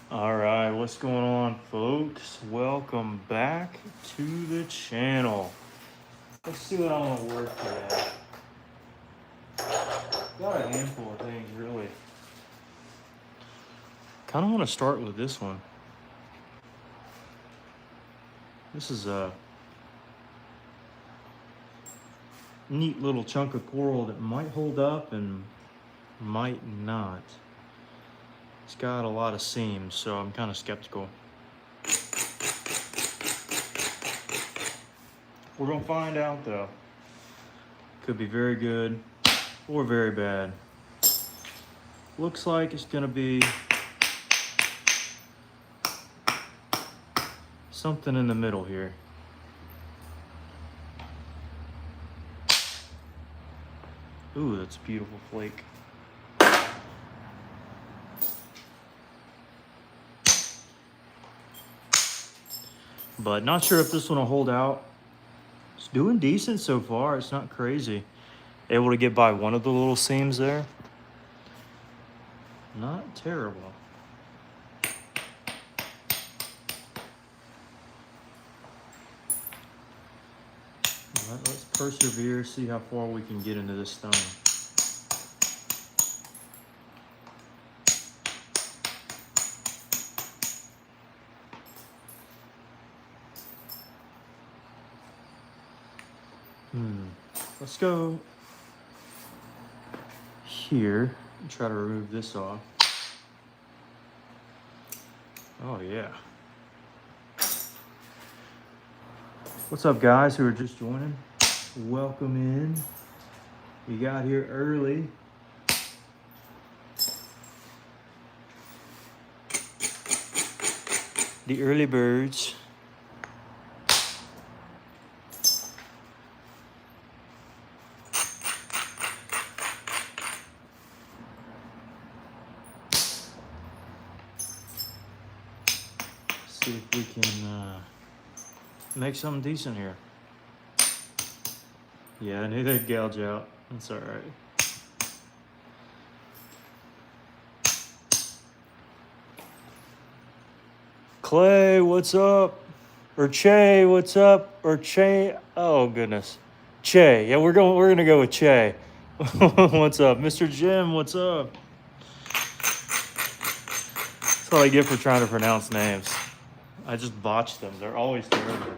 All right, what's going on, folks? Welcome back to the channel. Let's see what I want to work today. Got a handful of things, really. Kind of want to start with this one. This is a neat little chunk of coral that might hold up and might not. It's got a lot of seams, so I'm kind of skeptical. We're gonna find out though. Could be very good or very bad. Looks like it's gonna be something in the middle here. Ooh, that's a beautiful flake. But not sure if this one will hold out. It's doing decent so far. It's not crazy. Able to get by one of the little seams there. Not terrible. All right, let's persevere, see how far we can get into this stone. Let's go here and try to remove this off. Oh yeah. What's up, guys who are just joining? Welcome in. We got here early. The early birds. See if we can make something decent here. Yeah, I knew they'd gouge out. That's all right. Clay, what's up? Or Che, what's up? Or Che, oh goodness. Che, yeah, we're gonna go with Che. What's up? Mr. Jim, what's up? That's what I get for trying to pronounce names. I just botch them. They're always terrible.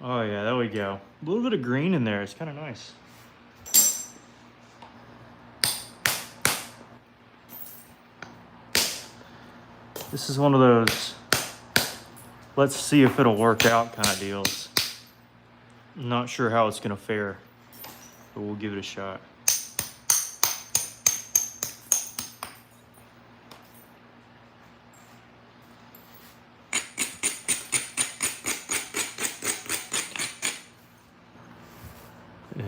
Oh yeah, there we go. A little bit of green in there. It's kind of nice. This is one of those let's see if it'll work out kind of deals. I'm not sure how it's gonna fare, but we'll give it a shot.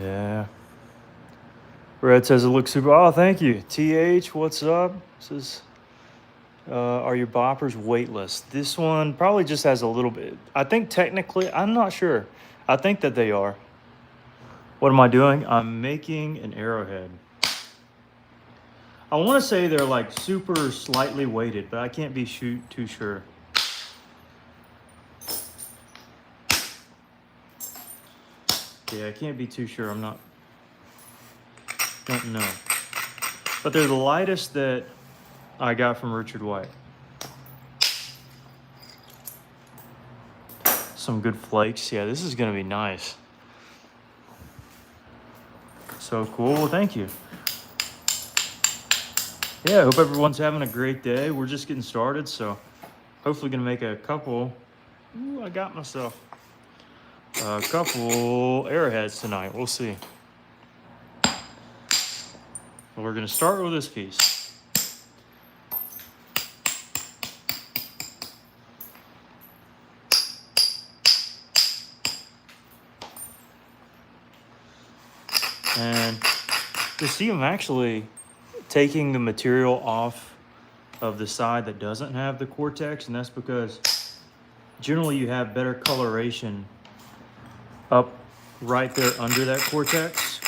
Yeah. Red says it looks super. Oh, thank you. TH, what's up? Says, are your boppers weightless? This one probably just has a little bit. I think technically, I'm not sure. I think that they are. What am I doing? I'm making an arrowhead. I want to say they're like super slightly weighted, but I can't be too sure. Yeah, I can't be too sure. Don't know. But they're the lightest that I got from Richard White. Some good flakes. Yeah, this is gonna be nice. So cool. Well, thank you. Yeah, I hope everyone's having a great day. We're just getting started, so hopefully gonna make a couple. Ooh, I got myself a couple arrowheads tonight. We'll see. We're gonna start with this piece. And you see I'm actually taking the material off of the side that doesn't have the cortex, and that's because generally you have better coloration up right there under that cortex.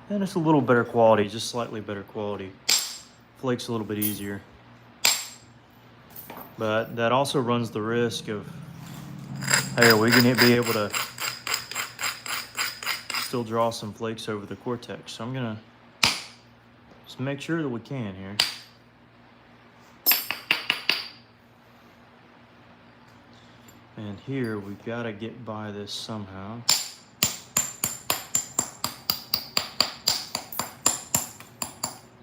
And it's a little better quality, just slightly better quality. Flakes a little bit easier. But that also runs the risk of, hey, are we gonna be able to still draw some flakes over the Cortex? So I'm gonna just make sure that we can here. And here we've got to get by this somehow.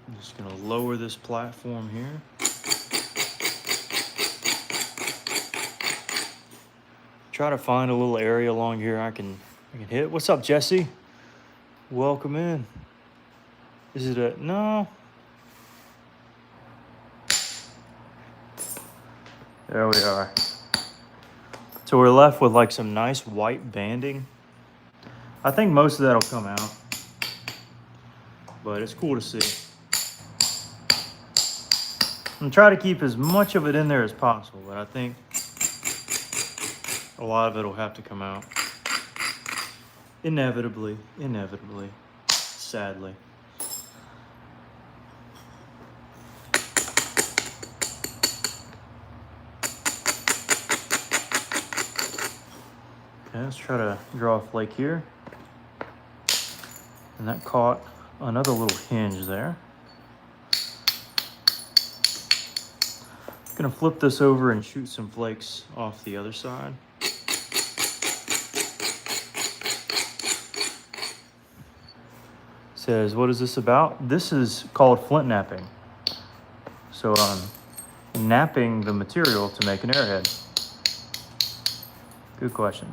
I'm just gonna lower this platform here. Try to find a little area along here I can hit. What's up, Jesse? Welcome in. Is it a no? There we are. So we're left with like some nice white banding. I think most of that'll come out, but it's cool to see. I'm trying to keep as much of it in there as possible, but I think a lot of it will have to come out. Inevitably, sadly. Okay, let's try to draw a flake here. And that caught another little hinge there. Gonna flip this over and shoot some flakes off the other side. Says, what is this about? This is called flint knapping. So I'm knapping the material to make an airhead. Good question.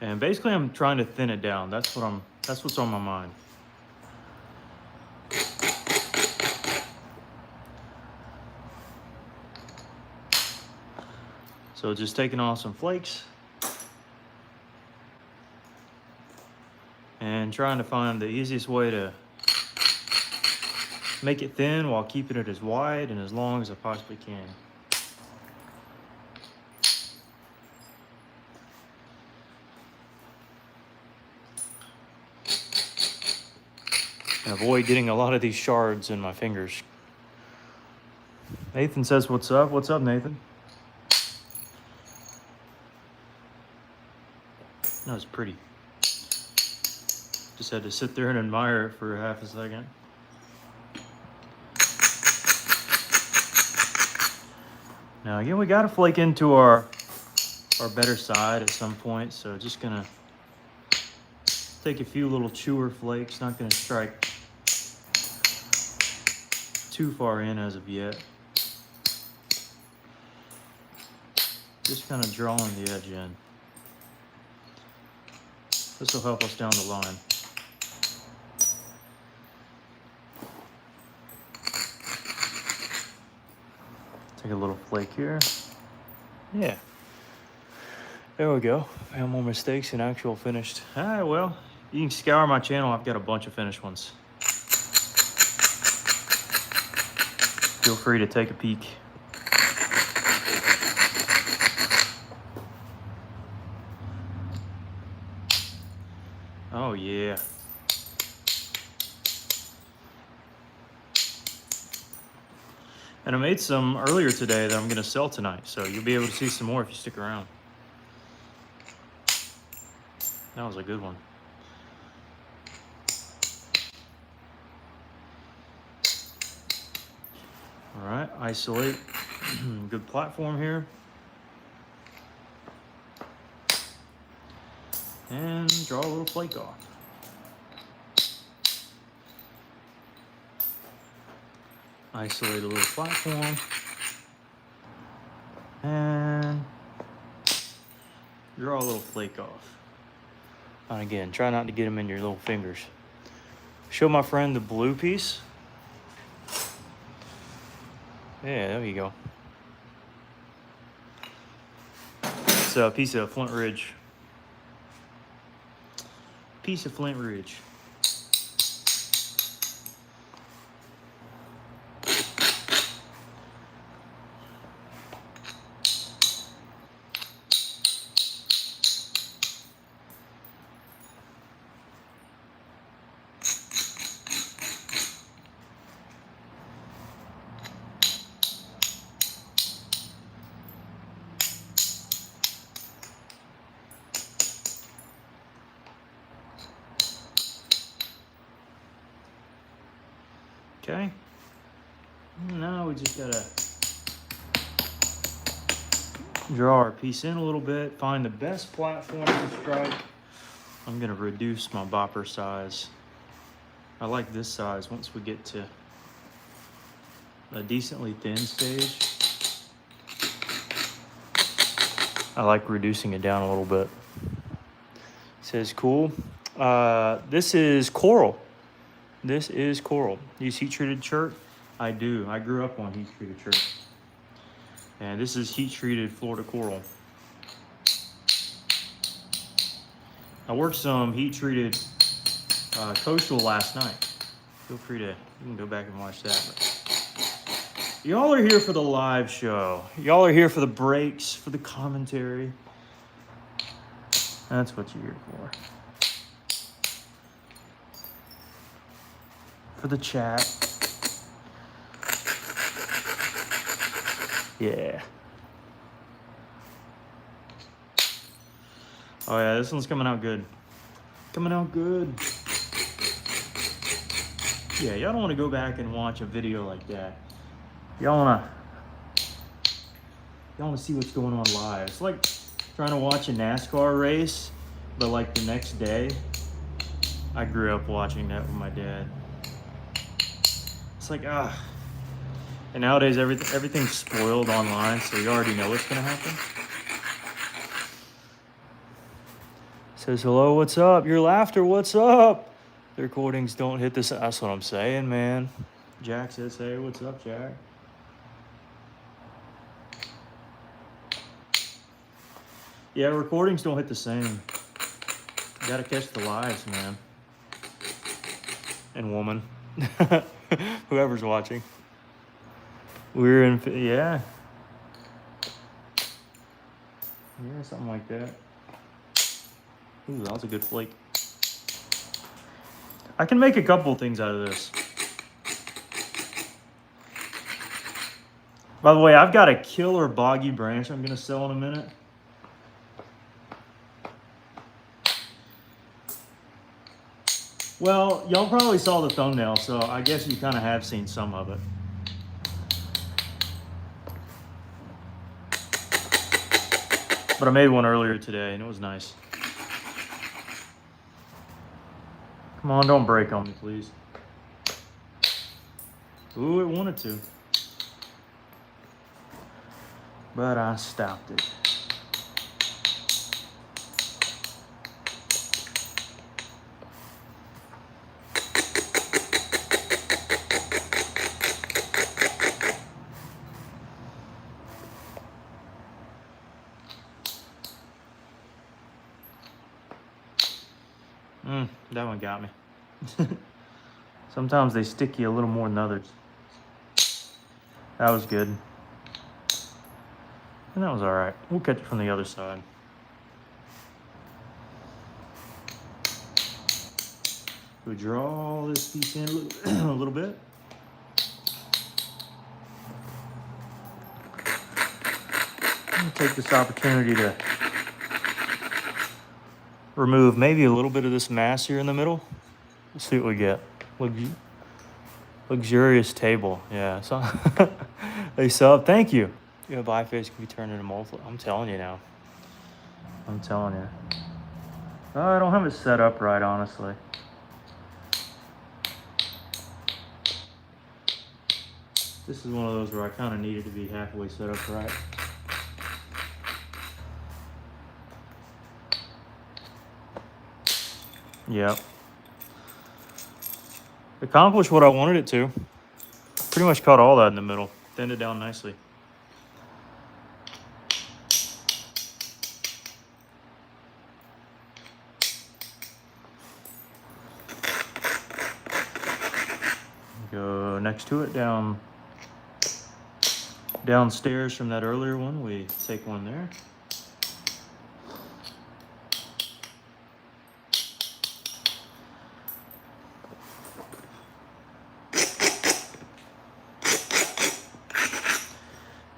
And basically I'm trying to thin it down. That's what's on my mind. So just taking off some flakes and trying to find the easiest way to make it thin while keeping it as wide and as long as I possibly can. And avoid getting a lot of these shards in my fingers. Nathan says, what's up? What's up, Nathan? That was pretty. Just had to sit there and admire it for half a second. Now again, we gotta flake into our better side at some point, so just gonna take a few little chewer flakes, not gonna strike too far in as of yet. Just kind of drawing the edge in. This will help us down the line. Take a little flake here. Yeah. There we go. Found more mistakes in actual finished. All right, well, you can scour my channel. I've got a bunch of finished ones. Feel free to take a peek. Oh, yeah. And I made some earlier today that I'm going to sell tonight, so you'll be able to see some more if you stick around. That was a good one. All right, isolate. Good platform here. And draw a little flake off. Isolate a little platform. And draw a little flake off. And again, try not to get them in your little fingers. Show my friend the blue piece. Yeah, there you go. It's a piece of Flint Ridge. Piece of Flint Ridge. Okay. Now we just gotta draw our piece in a little bit, find the best platform to strike. I'm gonna reduce my bopper size. I like this size once we get to a decently thin stage. I like reducing it down a little bit. It says cool. This is coral. This is coral. Use heat-treated chert? I do. I grew up on heat-treated chert. And this is heat-treated Florida coral. I worked some heat-treated coastal last night. Feel free to, you can go back and watch that. But y'all are here for the live show. Y'all are here for the breaks, for the commentary. That's what you're here for. For the chat. Yeah. Oh yeah, this one's coming out good. Coming out good. Yeah, y'all don't want to go back and watch a video like that. Y'all wanna see what's going on live. It's like trying to watch a NASCAR race, but like the next day. I grew up watching that with my dad. It's like, and nowadays everything's spoiled online, so you already know what's gonna happen. Says hello, what's up? Your laughter, what's up? The recordings don't hit this. That's what I'm saying, man. Jack says, hey, what's up, Jack? Yeah, recordings don't hit the same. You gotta catch the lives, man. And woman. Whoever's watching. We're in, yeah. Yeah, something like that. Ooh, that was a good flake. I can make a couple things out of this. By the way, I've got a killer boggy branch I'm gonna sell in a minute. Well, y'all probably saw the thumbnail, so I guess you kind of have seen some of it. But I made one earlier today, and it was nice. Come on, don't break on me, please. Ooh, it wanted to. But I stopped it. That one got me. Sometimes they stick you a little more than others. That was good. And that was all right. We'll catch it from the other side. We draw this piece in a little bit. I'm gonna take this opportunity to remove maybe a little bit of this mass here in the middle. Let's see what we get. Luxurious table. Yeah. So they sub. Thank you. Yeah, biface can be turned into multiple. I'm telling you now. I'm telling you. Oh, I don't have it set up right, honestly. This is one of those where I kind of need it to be halfway set up right. Yep. Accomplished what I wanted it to. Pretty much caught all that in the middle. Thinned it down nicely. Go next to it, downstairs from that earlier one. We take one there.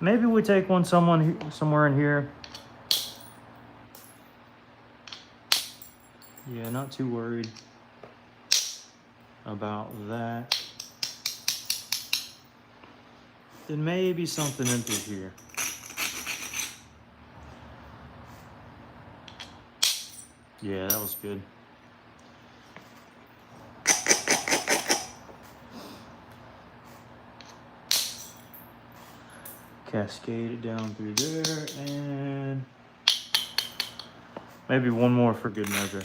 Maybe we take one somewhere in here. Yeah, not too worried about that. then maybe something in through here. Yeah, that was good. Cascade it down through there, and maybe one more for good measure.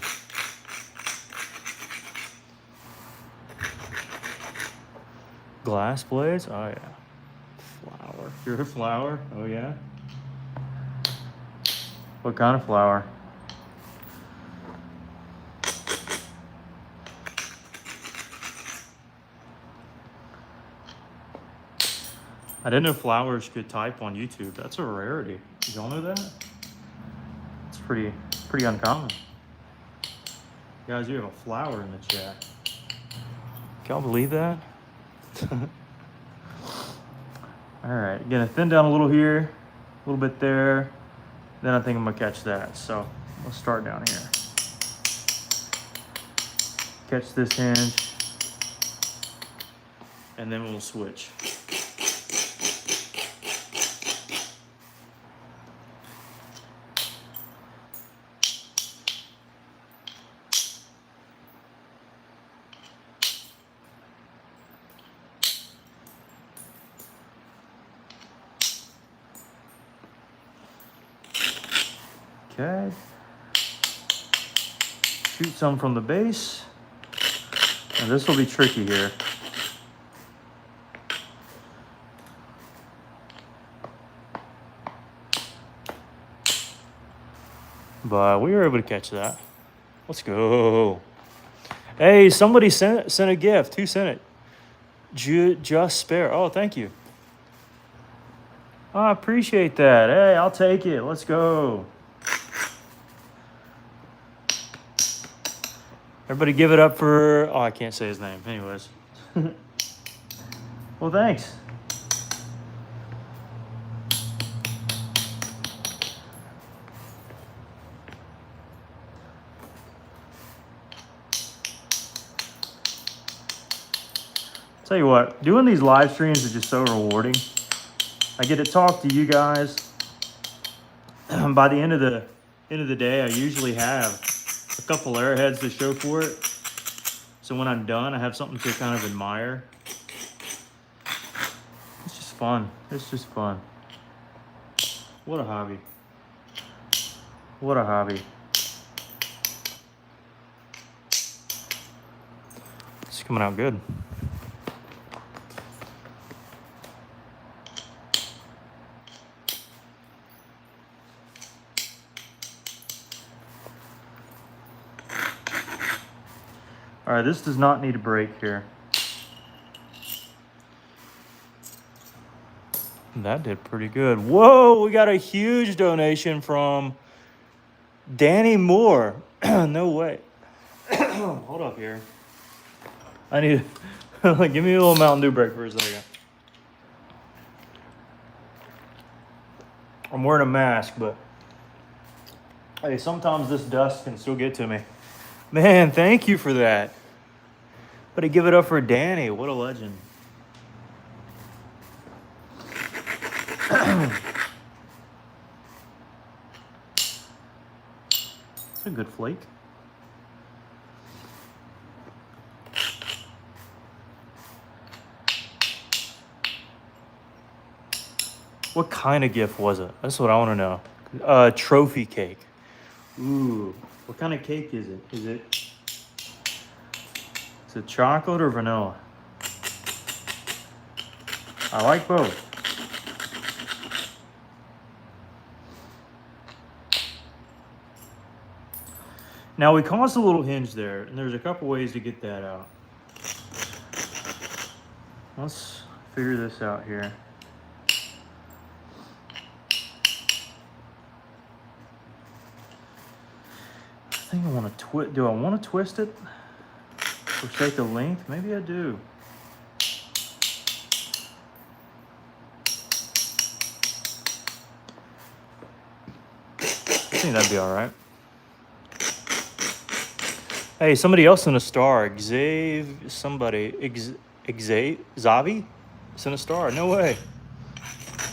Glass blades? Oh yeah. Flour. You're a flour? Oh yeah. What kind of flour? I didn't know flowers could type on YouTube. That's a rarity. Did y'all know that? It's pretty uncommon. Guys, you have a flower in the chat. Can y'all believe that? All right, gonna thin down a little here, a little bit there. Then I think I'm gonna catch that. So let's start down here. Catch this hinge, and then we'll switch. Okay. Shoot some from the base. And this will be tricky here. But we were able to catch that. Let's go. Hey, somebody sent a gift. Who sent it? Just Spare. Oh, thank you. Oh, I appreciate that. Hey, I'll take it. Let's go. Everybody give it up for... Oh, I can't say his name. Anyways. Well, thanks. Tell you what, doing these live streams is just so rewarding. I get to talk to you guys. By the end of the day, I usually have a couple airheads to show for it. So when I'm done, I have something to kind of admire. It's just fun. It's just fun. What a hobby. What a hobby. It's coming out good. All right, this does not need a break here. That did pretty good. Whoa, we got a huge donation from Danny Moore. No way. Hold up here. I need give me a little Mountain Dew break for a second. I'm wearing a mask, but hey, sometimes this dust can still get to me. Man, thank you for that. But I give it up for Danny. What a legend. It's a good flake. What kind of gift was it? That's what I want to know. Trophy cake. Ooh, what kind of cake is it? Is it chocolate or vanilla? I like both. Now we caused a little hinge there, and there's a couple ways to get that out. Let's figure this out here. I think I want to twist. Do I want to twist it for sake of length? Maybe I do. I think that'd be all right. Hey, somebody else in a star. Zavi sent a star. No way.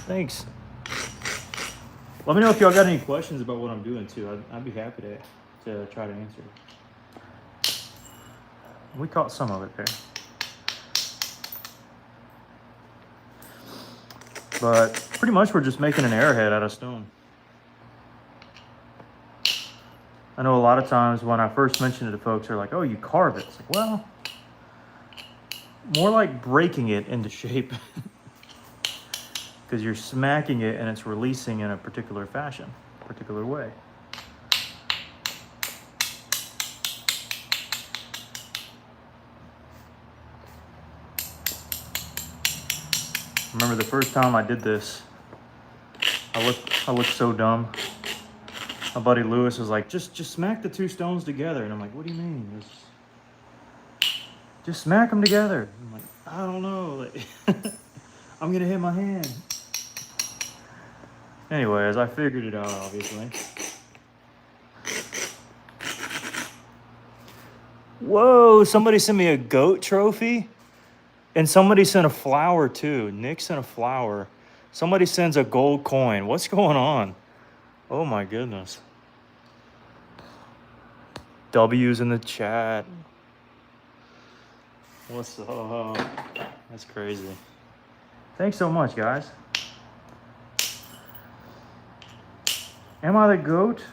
Thanks. Let me know if y'all got any questions about what I'm doing too. I'd be happy to try to answer. We caught some of it there. But pretty much we're just making an arrowhead out of stone. I know a lot of times when I first mention it to folks, they're like, oh, you carve it. It's like, well, more like breaking it into shape. Because you're smacking it and it's releasing in a particular fashion, particular way. Remember the first time I did this, I looked so dumb. My buddy Lewis was like, just smack the two stones together. And I'm like, what do you mean? Just smack them together. I'm like, I don't know. Like, I'm gonna hit my hand. Anyways, I figured it out, obviously. Whoa, somebody sent me a goat trophy. And somebody sent a flower too. Nick sent a flower. Somebody sends a gold coin. What's going on? Oh my goodness. W's in the chat. What's up? That's crazy. Thanks so much, guys. Am I the goat?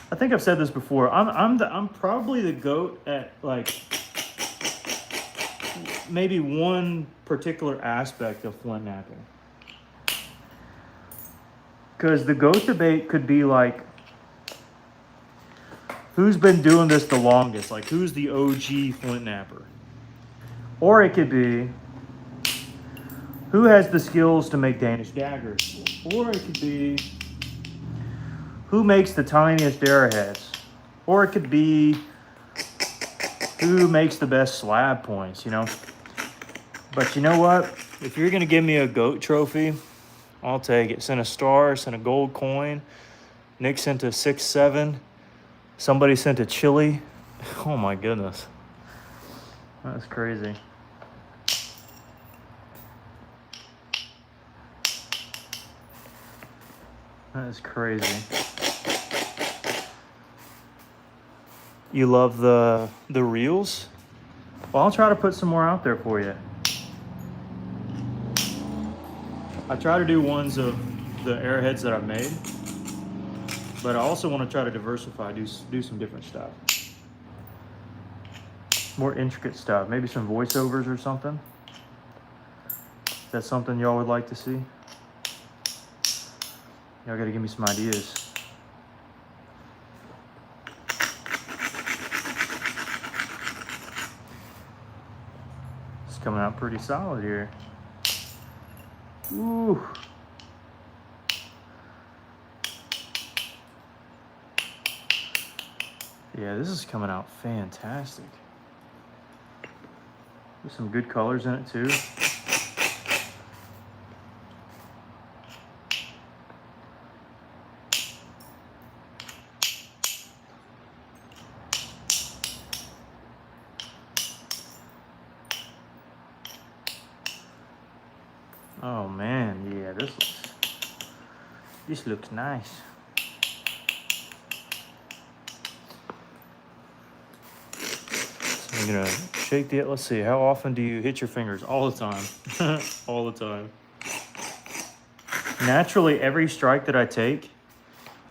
I think I've said this before. I'm probably the goat at like maybe one particular aspect of flint knapping. Because the goat debate could be like, who's been doing this the longest? Like, who's the OG flint napper? Or it could be, who has the skills to make Danish daggers? Or it could be, who makes the tiniest arrowheads? Or it could be, who makes the best slab points, you know? But you know what? If you're gonna give me a goat trophy, I'll take it. Send a star, send a gold coin. Nick sent a 6-7. Somebody sent a chili. Oh my goodness. That's crazy. That is crazy. You love the reels? Well, I'll try to put some more out there for you. I try to do ones of the arrowheads that I've made, but I also want to try to diversify, do some different stuff. More intricate stuff, maybe some voiceovers or something. Is that something y'all would like to see? Y'all gotta give me some ideas. It's coming out pretty solid here. Ooh. Yeah, this is coming out fantastic. There's some good colors in it too. Oh man, yeah, this looks nice. So I'm gonna shake the, let's see, how often do you hit your fingers? All the time. All the time. Naturally, every strike that I take,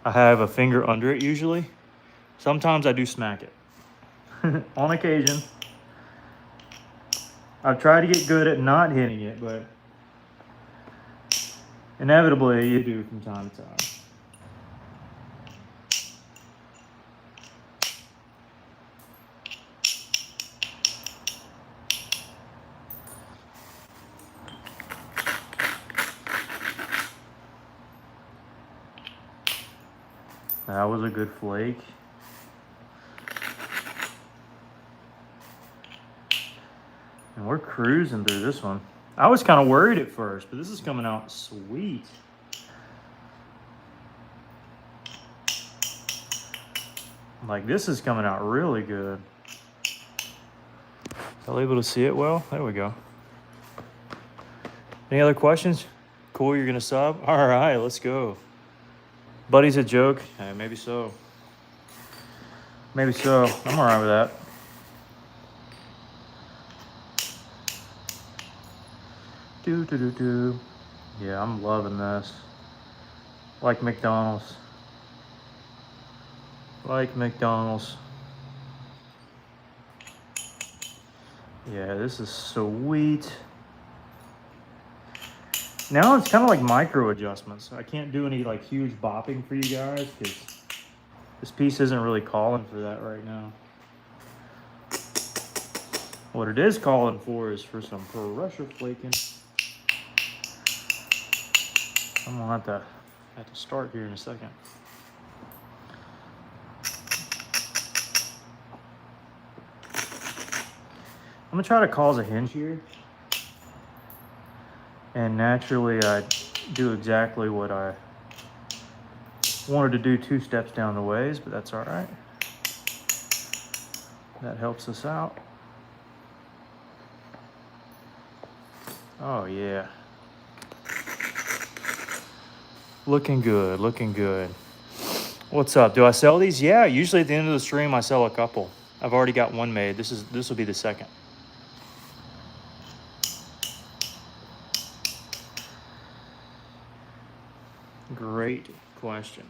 I have a finger under it usually. Sometimes I do smack it. On occasion. I've tried to get good at not hitting it, but inevitably you do from time to time. That was a good flake. And we're cruising through this one. I was kind of worried at first, but this is coming out sweet. Like, this is coming out really good. Y'all able to see it well? There we go. Any other questions? Cool, you're gonna sub? All right, let's go. Buddy's a joke. Maybe so. Maybe so. I'm all right with that. Do. Yeah, I'm loving this. Like McDonald's. Like McDonald's. Yeah, this is sweet. Now it's kind of like micro adjustments. I can't do any like huge bopping for you guys because this piece isn't really calling for that right now. What it is calling for is for some pressure flaking. I'm gonna have to start here in a second. I'm gonna try to cause a hinge here. And naturally I do exactly what I wanted to do 2 steps down the ways, but that's all right. That helps us out. Oh yeah. Looking good, looking good. What's up? Do I sell these? Yeah, usually at the end of the stream I sell a couple. I've already got one made. This will be the second. Great question.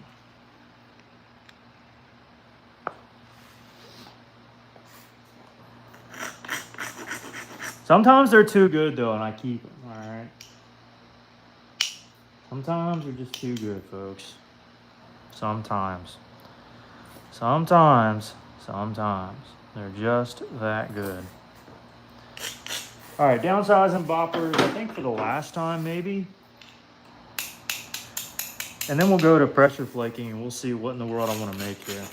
Sometimes they're too good though, and I keep them, all right? Sometimes they're just too good, folks. Sometimes. They're just that good. All right, downsizing boppers, I think for the last time maybe. And then we'll go to pressure flaking and we'll see what in the world I want to make here.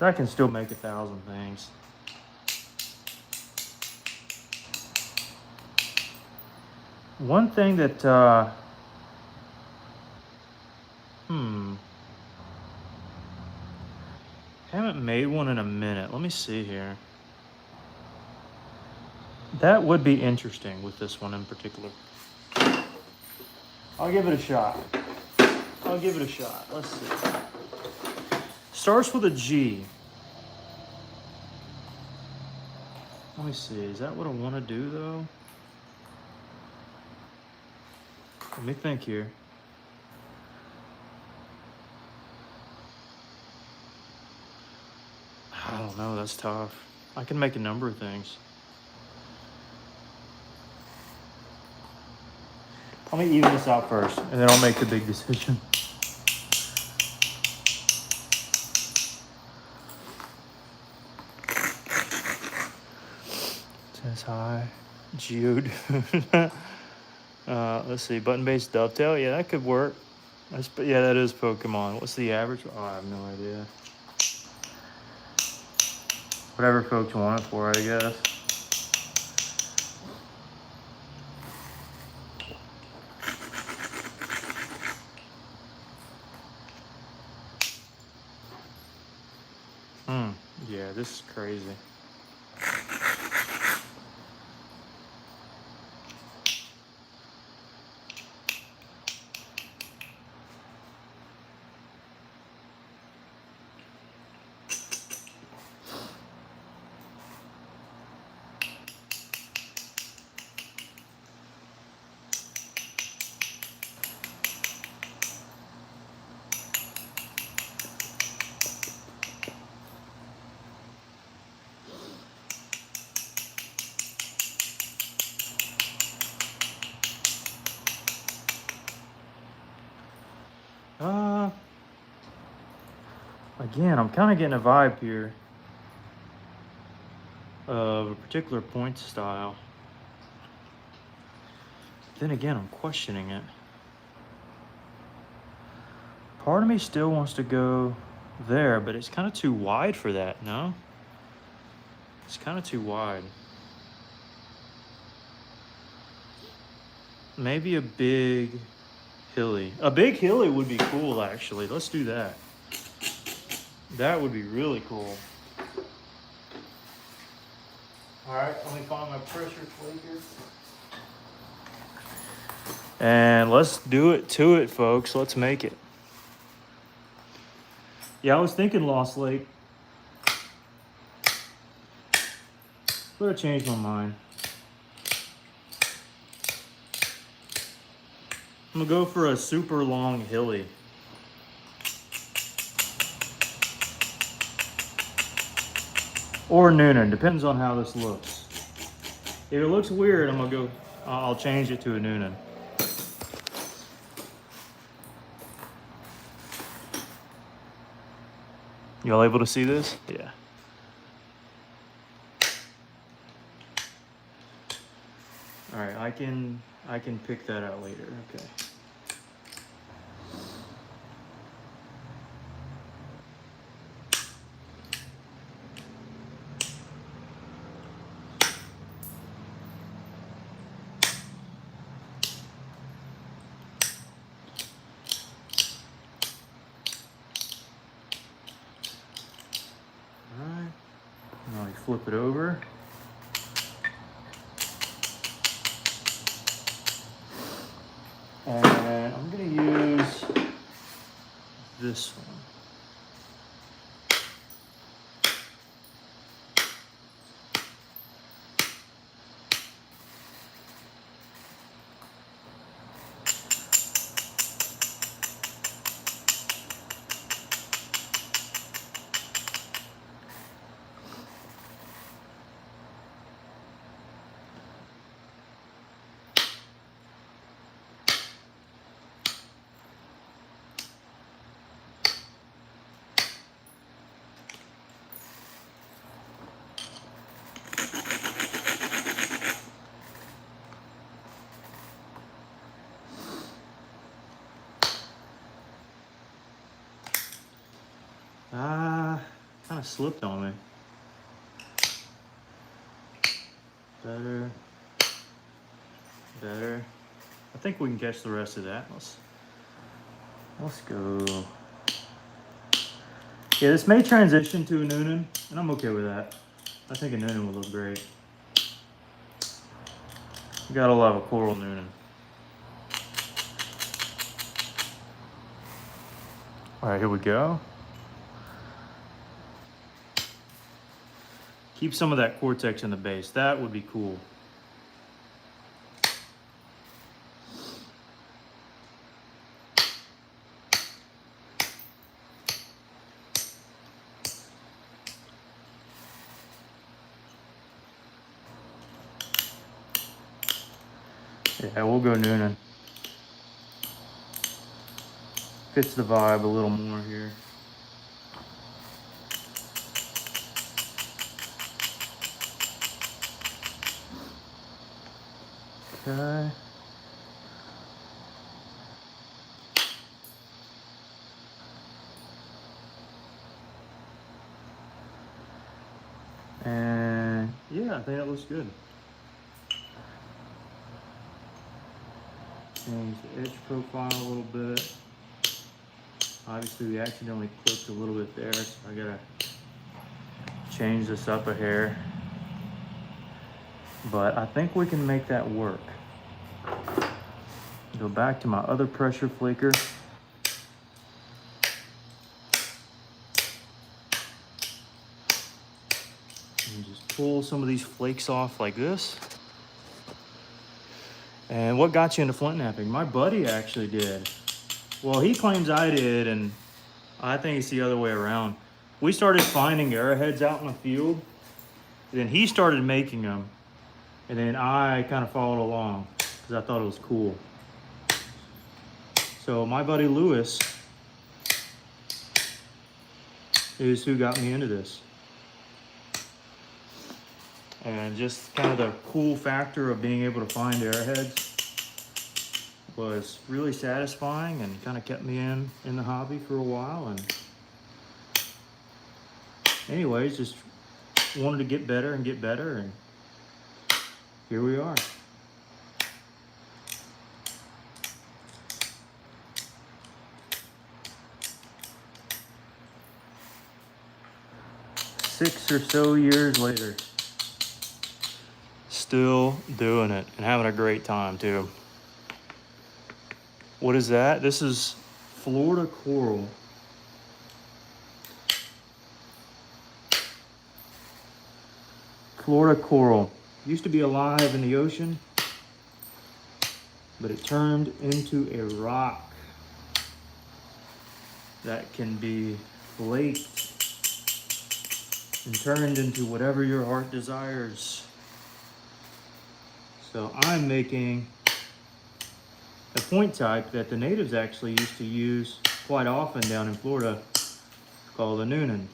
I can still make 1,000 things. One thing that, haven't made one in a minute. Let me see here. That would be interesting with this one in particular. I'll give it a shot. Let's see. Starts with a G. Let me see. Is that what I want to do though? Let me think here. I don't know. That's tough. I can make a number of things. Let me even this out first, and then I'll make the big decision. Says hi, Jude. Let's see, button-based dovetail. Yeah, that could work. Yeah, that is Pokemon. What's the average? Oh, I have no idea. Whatever folks want it for, I guess. Yeah, this is crazy. Again, I'm kind of getting a vibe here of a particular point style. Then again, I'm questioning it. Part of me still wants to go there, but it's kind of too wide for that, no? It's kind of too wide. Maybe a big hilly. A big hilly would be cool, actually. Let's do that. That would be really cool. All right, let me find my pressure flaker. And let's do it to it, folks. Let's make it. Yeah, I was thinking Lost Lake, but I changed my mind. I'm gonna go for a super long hilly. Or Noonan, depends on how this looks. If it looks weird, I'll change it to a Noonan. Y'all able to see this? Yeah. All right, I can pick that out later. Okay. All right. Now we flip it over. And I'm gonna use this one. Kind of slipped on me. Better. I think we can catch the rest of that. Let's go. Yeah, this may transition to a Noonan, and I'm okay with that. I think a Noonan would look great. You gotta love a coral Noonan. All right, here we go. Keep some of that cortex in the base. That would be cool. Yeah, we'll go Noonan. Fits the vibe a little more here. Okay. And yeah, I think that looks good. Change the edge profile a little bit. Obviously we accidentally clipped a little bit there, so I gotta change this up a hair. But I think we can make that work. Go back to my other pressure flaker. And just pull some of these flakes off like this. And what got you into flint knapping? My buddy actually did. Well, he claims I did, and I think it's the other way around. We started finding arrowheads out in the field, then he started making them, and then I kind of followed along because I thought it was cool. So my buddy Lewis is who got me into this. And just kind of the cool factor of being able to find arrowheads was really satisfying and kind of kept me in the hobby for a while. And anyways, just wanted to get better, and here we are. Six or so years later. still doing it and having a great time too. What is that? This is Florida coral. Florida coral. Used to be alive in the ocean, but it turned into a rock that can be flaked and turned into whatever your heart desires. So I'm making a point type that the natives actually used to use quite often down in Florida, called a noonan.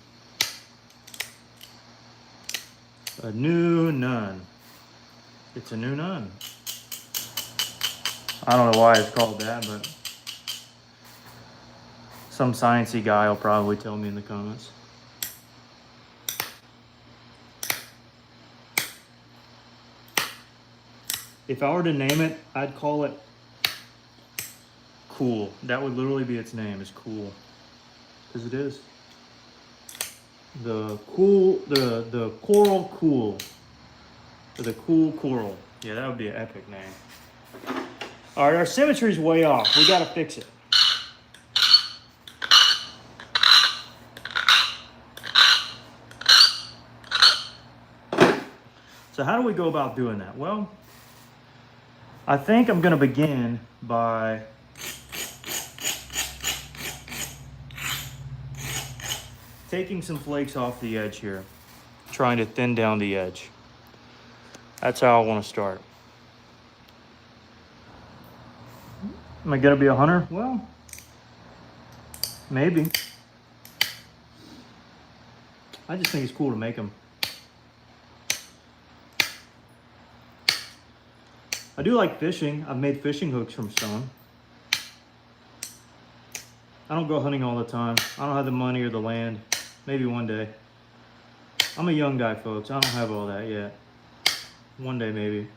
A new nun. It's a new nun. I don't know why it's called that, but some sciencey guy will probably tell me in the comments. If I were to name it, I'd call it Cool. That would literally be its name, is Cool. Because it is. The coral cool. The cool coral. Yeah, that would be an epic name. All right, our symmetry's way off. We gotta fix it. So how do we go about doing that? Well, I think I'm gonna begin by taking some flakes off the edge here, trying to thin down the edge. That's how I want to start. Am I gonna be a hunter? Well, maybe. I just think it's cool to make them. I do like fishing. I've made fishing hooks from stone. I don't go hunting all the time. I don't have the money or the land. Maybe one day. I'm a young guy, folks. I don't have all that yet. One day, maybe.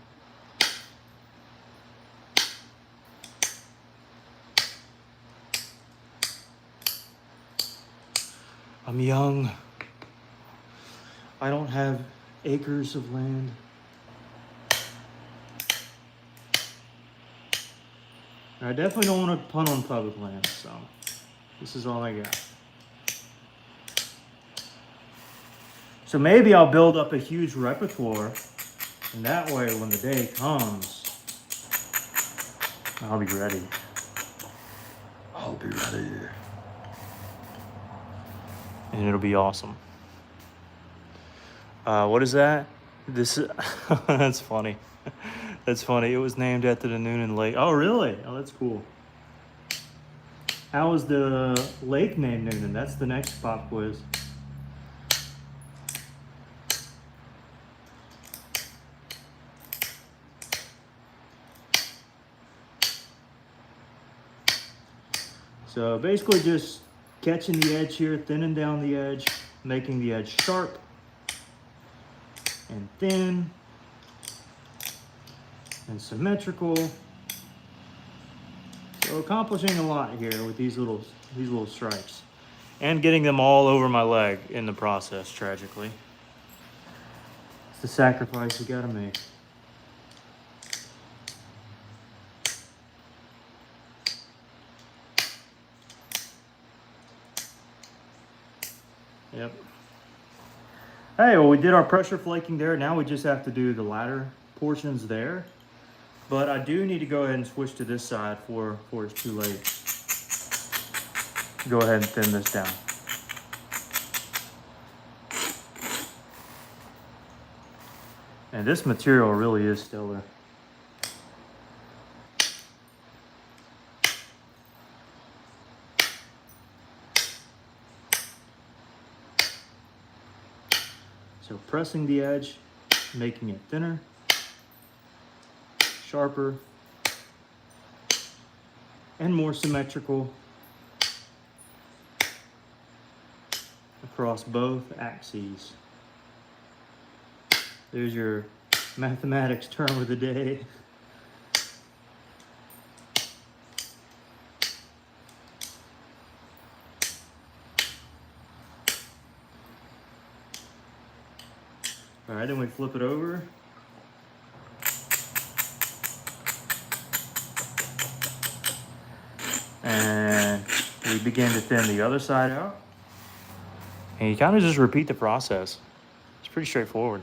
I'm young. I don't have acres of land. I definitely don't want to punt on public land, so this is all I got. So maybe I'll build up a huge repertoire, and that way when the day comes, I'll be ready. I'll be ready. And it'll be awesome. What is that? This is, that's funny. That's funny. It was named after the Noonan Lake. Oh, really? Oh, that's cool. How was the lake named Noonan? That's the next pop quiz. So basically just catching the edge here, thinning down the edge, making the edge sharp and thin and symmetrical. So accomplishing a lot here with these little stripes, and getting them all over my leg in the process, tragically. It's the sacrifice you gotta make. Yep. Hey, well, we did our pressure flaking there. Now we just have to do the latter portions there. But I do need to go ahead and switch to this side before it's too late. Go ahead and thin this down. And this material really is stellar. So pressing the edge, making it thinner, sharper, and more symmetrical across both axes. There's your mathematics term of the day. All right, then we flip it over. And we begin to thin the other side out. And you kind of just repeat the process. It's pretty straightforward.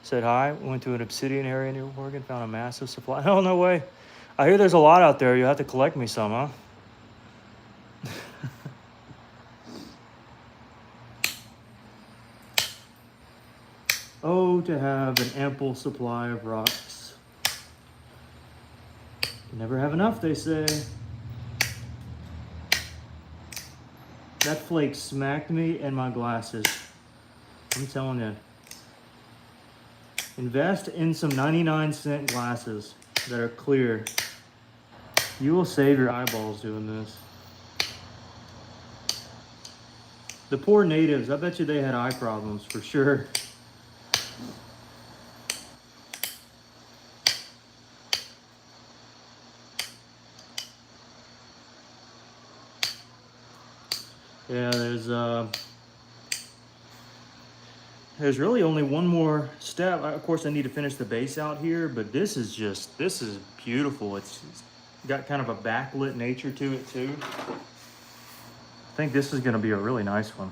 Said hi, went to an obsidian area near Oregon, found a massive supply. Oh, no way. I hear there's a lot out there. You'll have to collect me some, huh? Oh, to have an ample supply of rocks. You never have enough, they say. That flake smacked me in my glasses. I'm telling you. Invest in some 99-cent glasses that are clear. You will save your eyeballs doing this. The poor natives, I bet you they had eye problems for sure. Yeah, there's really only one more step. Of course, I need to finish the base out here, but this is beautiful. It's got kind of a backlit nature to it too. I think this is gonna be a really nice one.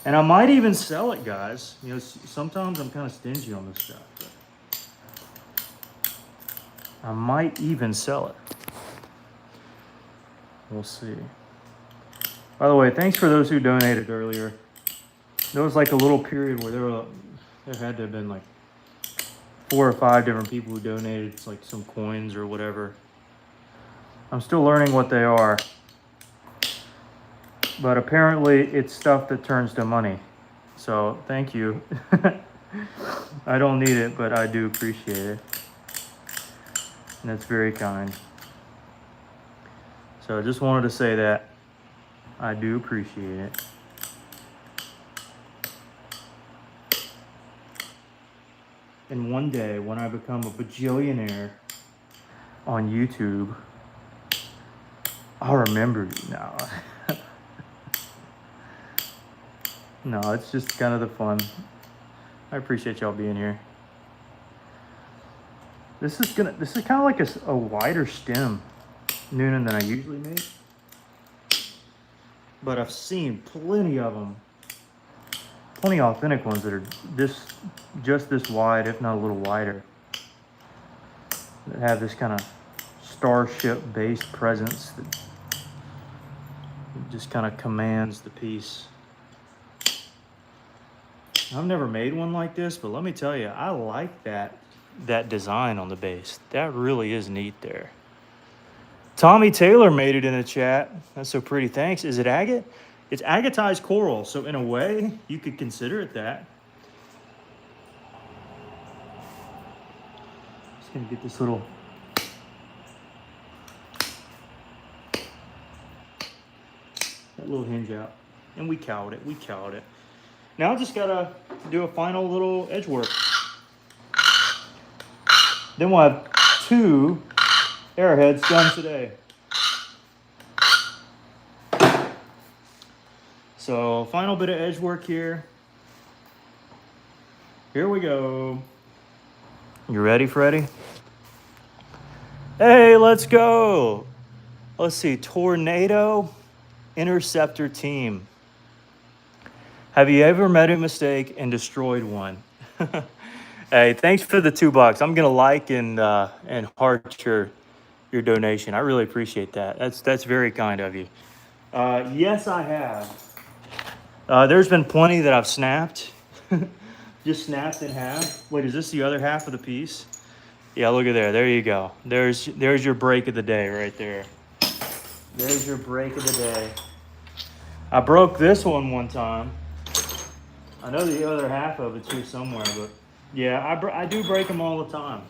And I might even sell it, guys. You know, sometimes I'm kind of stingy on this stuff, but I might even sell it. We'll see. By the way, thanks for those who donated earlier. There was like a little period where there had to have been like 4 or 5 different people who donated like some coins or whatever. I'm still learning what they are. But apparently it's stuff that turns to money. So thank you. I don't need it, but I do appreciate it. And that's very kind. So I just wanted to say that. I do appreciate it. And one day when I become a bajillionaire on YouTube, I'll remember you now. No, it's just kind of the fun. I appreciate y'all being here. This is kind of like a wider stem, Noonan, than I usually make. But I've seen plenty of them, plenty of authentic ones that are just this wide, if not a little wider, that have this kind of starship-based presence that just kind of commands the piece. I've never made one like this, but let me tell you, I like that design on the base. That really is neat there. Tommy Taylor made it in the chat. That's so pretty. Thanks. Is it agate? It's agatized coral, so in a way, you could consider it that. Just gonna get this little hinge out, and we cowed it. Now I just gotta do a final little edge work. Then we'll have 2 arrowheads done today. So final bit of edge work here. Here we go. You ready, Freddie? Hey, let's go. Let's see, Tornado Interceptor Team. Have you ever made a mistake and destroyed one? Hey, thanks for the $2. I'm gonna like and heart your donation. I really appreciate that. That's very kind of you. Yes, I have. There's been plenty that I've snapped. Just snapped in half. Wait, is this the other half of the piece? Yeah, look at there. There you go. There's your break of the day right there. There's your break of the day. I broke this one time. I know the other half of it's here somewhere, but yeah, I do break them all the time.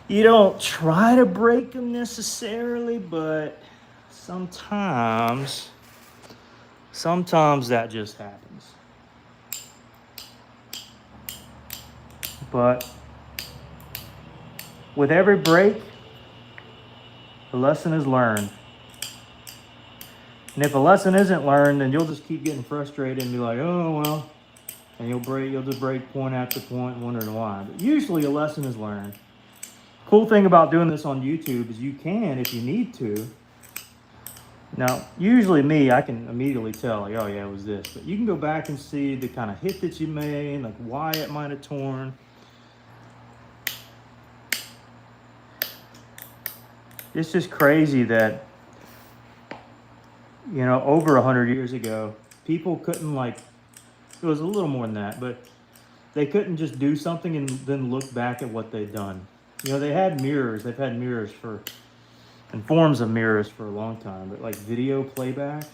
You don't try to break them necessarily, but sometimes that just happens. But with every break, the lesson is learned. And if a lesson isn't learned, then you'll just keep getting frustrated and be like, oh, well, and you'll just break point after point, wondering why. But usually a lesson is learned. Of Cool thing about doing this on YouTube is you can, if you need to. Now, usually me, I can immediately tell, like, oh yeah, it was this. But you can go back and see the kind of hit that you made, like why it might have torn. It's just crazy that, you know, over 100 years ago, people couldn't, like, it was a little more than that, but they couldn't just do something and then look back at what they'd done. You know, they had mirrors. They've had mirrors for, and forms of mirrors for a long time, but like video playback.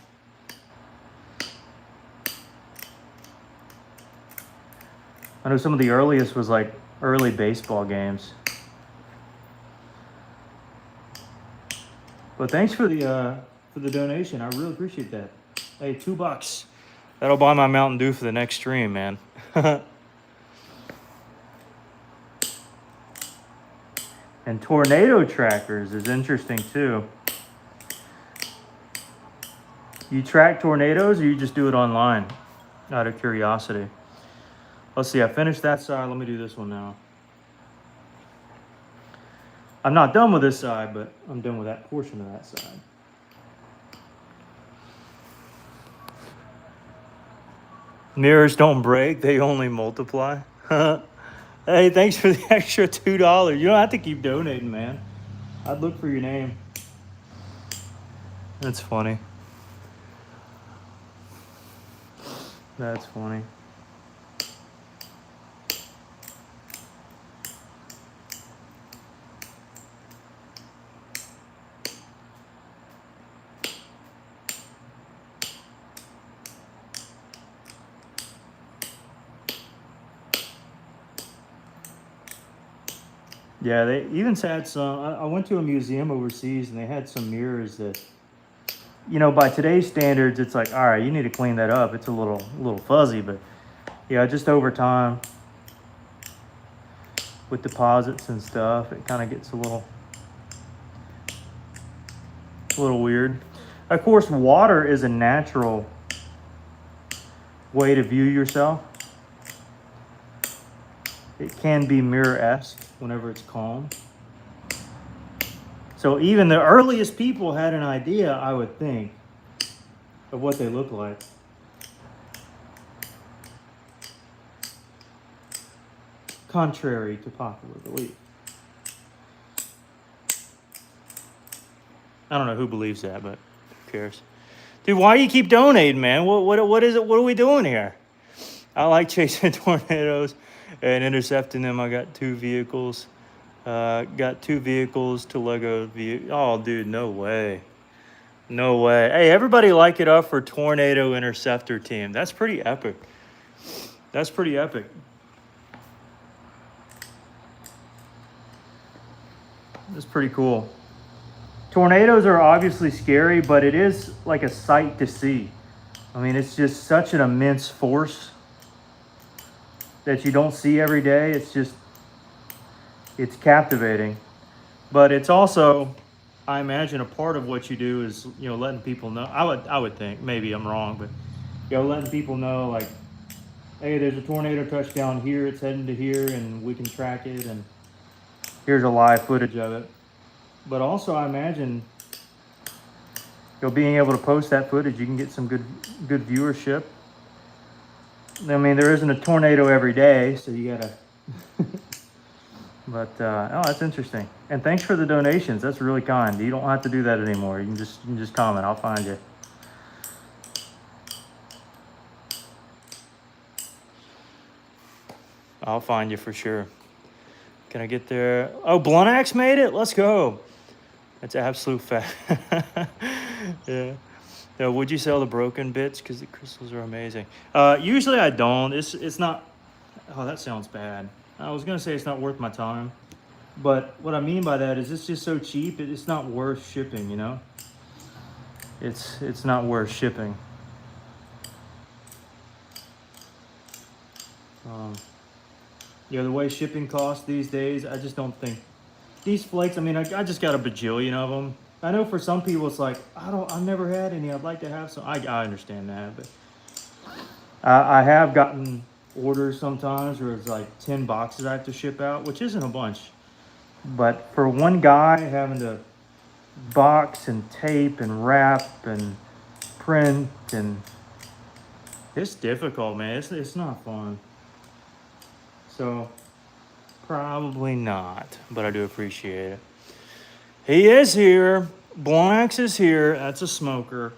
I know some of the earliest was like early baseball games. But thanks for the donation. I really appreciate that. Hey, $2. That'll buy my Mountain Dew for the next stream, man. And tornado trackers is interesting too. You track tornadoes or you just do it online out of curiosity? Let's see, I finished that side. Let me do this one now. I'm not done with this side, but I'm done with that portion of that side. Mirrors don't break, they only multiply. Hey, thanks for the extra $2. You don't have to keep donating, man. I'd look for your name. That's funny. That's funny. Yeah, they even had some. I went to a museum overseas and they had some mirrors that, you know, by today's standards, it's like, all right, you need to clean that up. It's a little fuzzy, but yeah, just over time with deposits and stuff, it kind of gets a little weird. Of course, water is a natural way to view yourself. It can be mirror-esque whenever it's calm. So even the earliest people had an idea, I would think, of what they look like. Contrary to popular belief. I don't know who believes that, but who cares? Dude, why do you keep donating, man? What is it? What are we doing here? I like chasing tornadoes and intercepting them. I got 2 vehicles. Got 2 vehicles to Lego. Oh, dude, no way. No way. Hey, everybody like it up for Tornado Interceptor Team. That's pretty epic. That's pretty epic. That's pretty cool. Tornadoes are obviously scary, but it is like a sight to see. I mean, it's just such an immense force that you don't see every day. It's captivating. But it's also, I imagine, a part of what you do is, you know, letting people know. I would think, maybe I'm wrong, but, you know, letting people know, like, hey, there's a tornado touchdown here, it's heading to here, and we can track it, and here's a live footage of it. But also, I imagine, you know, being able to post that footage, you can get some good viewership. I mean, there isn't a tornado every day, so you gotta. But oh, that's interesting. And thanks for the donations. That's really kind. You don't have to do that anymore. You can just comment. I'll find you. I'll find you for sure. Can I get there? Oh, Blunt Axe made it. Let's go. That's absolute fact. Yeah. Now, would you sell the broken bits? Because the crystals are amazing. Usually I don't. It's not. Oh, that sounds bad. I was gonna say it's not worth my time, but what I mean by that is it's just so cheap. It's not worth shipping. You know. It's not worth shipping. You know, the way shipping costs these days, I just don't think these flakes. I mean, I just got a bajillion of them. I know for some people it's like, I've never had any. I'd like to have some. I understand that, but I have gotten orders sometimes where it's like 10 boxes I have to ship out, which isn't a bunch. But for one guy having to box and tape and wrap and print, and it's difficult, man. It's not fun. So probably not, but I do appreciate it. He is here. Blacks is here. That's a smoker.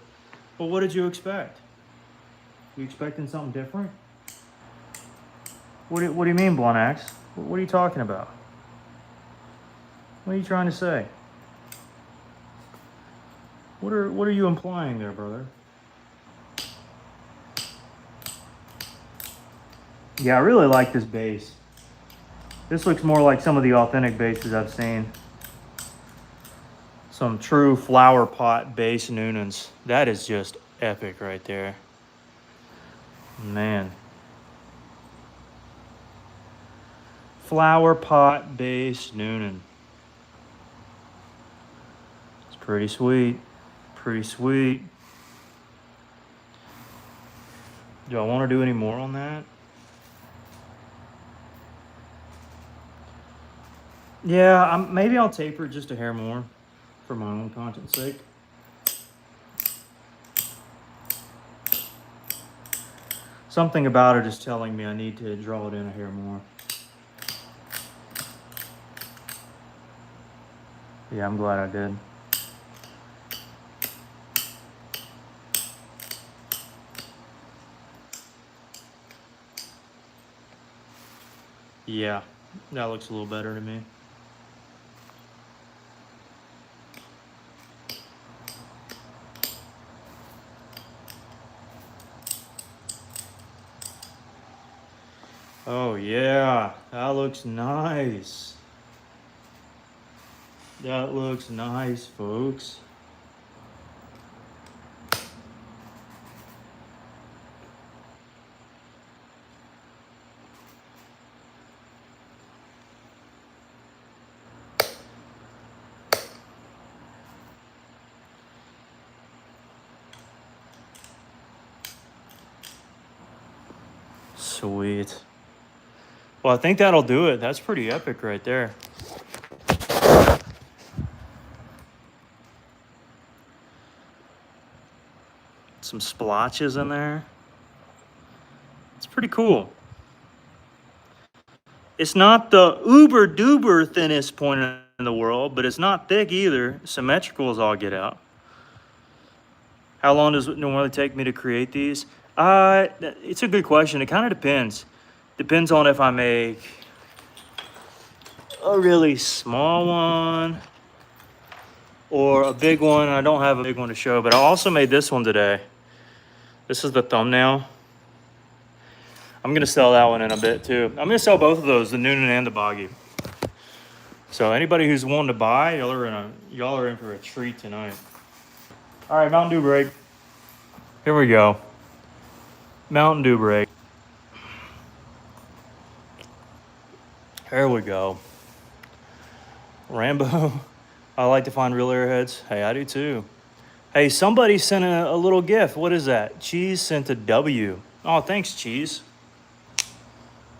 Well, what did you expect? You expecting something different? What do you mean, Blacks? What are you talking about? What are you trying to say? What are you implying there, brother? Yeah, I really like this base. This looks more like some of the authentic bases I've seen. Some true flower pot base Noonans. That is just epic right there. Man. Flower pot base Noonan. It's pretty sweet. Pretty sweet. Do I want to do any more on that? Yeah, maybe I'll taper it just a hair more for my own conscience sake. Something about it is telling me I need to draw it in a hair more. Yeah, I'm glad I did. Yeah, that looks a little better to me. Oh yeah, that looks nice. That looks nice, folks. Sweet. Well, I think that'll do it. That's pretty epic right there. Some splotches in there. It's pretty cool. It's not the uber duper thinnest point in the world, but it's not thick either. Symmetrical as all get out. How long does it normally take me to create these? It's a good question. It kind of depends. Depends on if I make a really small one or a big one. I don't have a big one to show, but I also made this one today. This is the thumbnail. I'm gonna sell that one in a bit too. I'm gonna sell both of those, the Noonan and the Boggy. So anybody who's wanting to buy, y'all are in for a treat tonight. All right, Mountain Dew break. Here we go. Mountain Dew break. Here we go. Rambo. I like to find real airheads. Hey, I do too. Hey, somebody sent a little gift. What is that? Cheese sent a W. Oh, thanks, Cheese.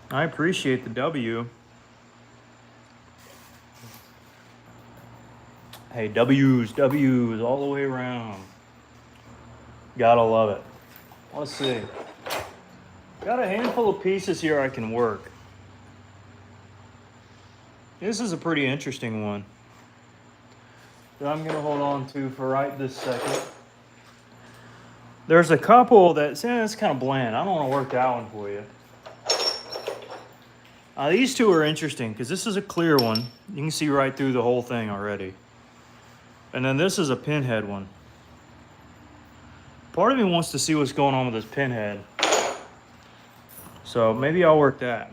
I appreciate the W. Hey, W's all the way around. Gotta love it. Let's see. Got a handful of pieces here I can work. This is a pretty interesting one that I'm gonna hold on to for right this second. There's a couple that's kind of bland. I don't want to work that one for you. These two are interesting because this is a clear one. You can see right through the whole thing already. And then this is a pinhead one. Part of me wants to see what's going on with this pinhead. So maybe I'll work that.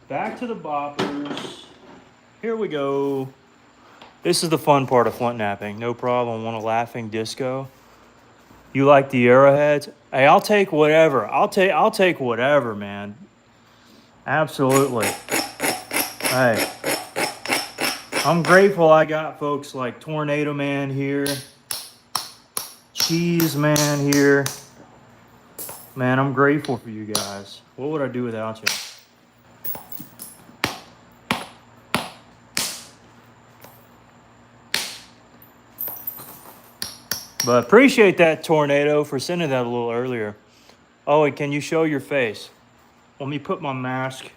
Back to the boppers. Here we go. This is the fun part of flint knapping. No problem. Want a laughing disco? You like the arrowheads? Hey, I'll take whatever. I'll take whatever, man. Absolutely. Hey, I'm grateful I got folks like Tornado Man here, Cheese Man here. Man, I'm grateful for you guys. What would I do without you? But appreciate that, Tornado, for sending that a little earlier. Oh, and can you show your face? Let me put my mask.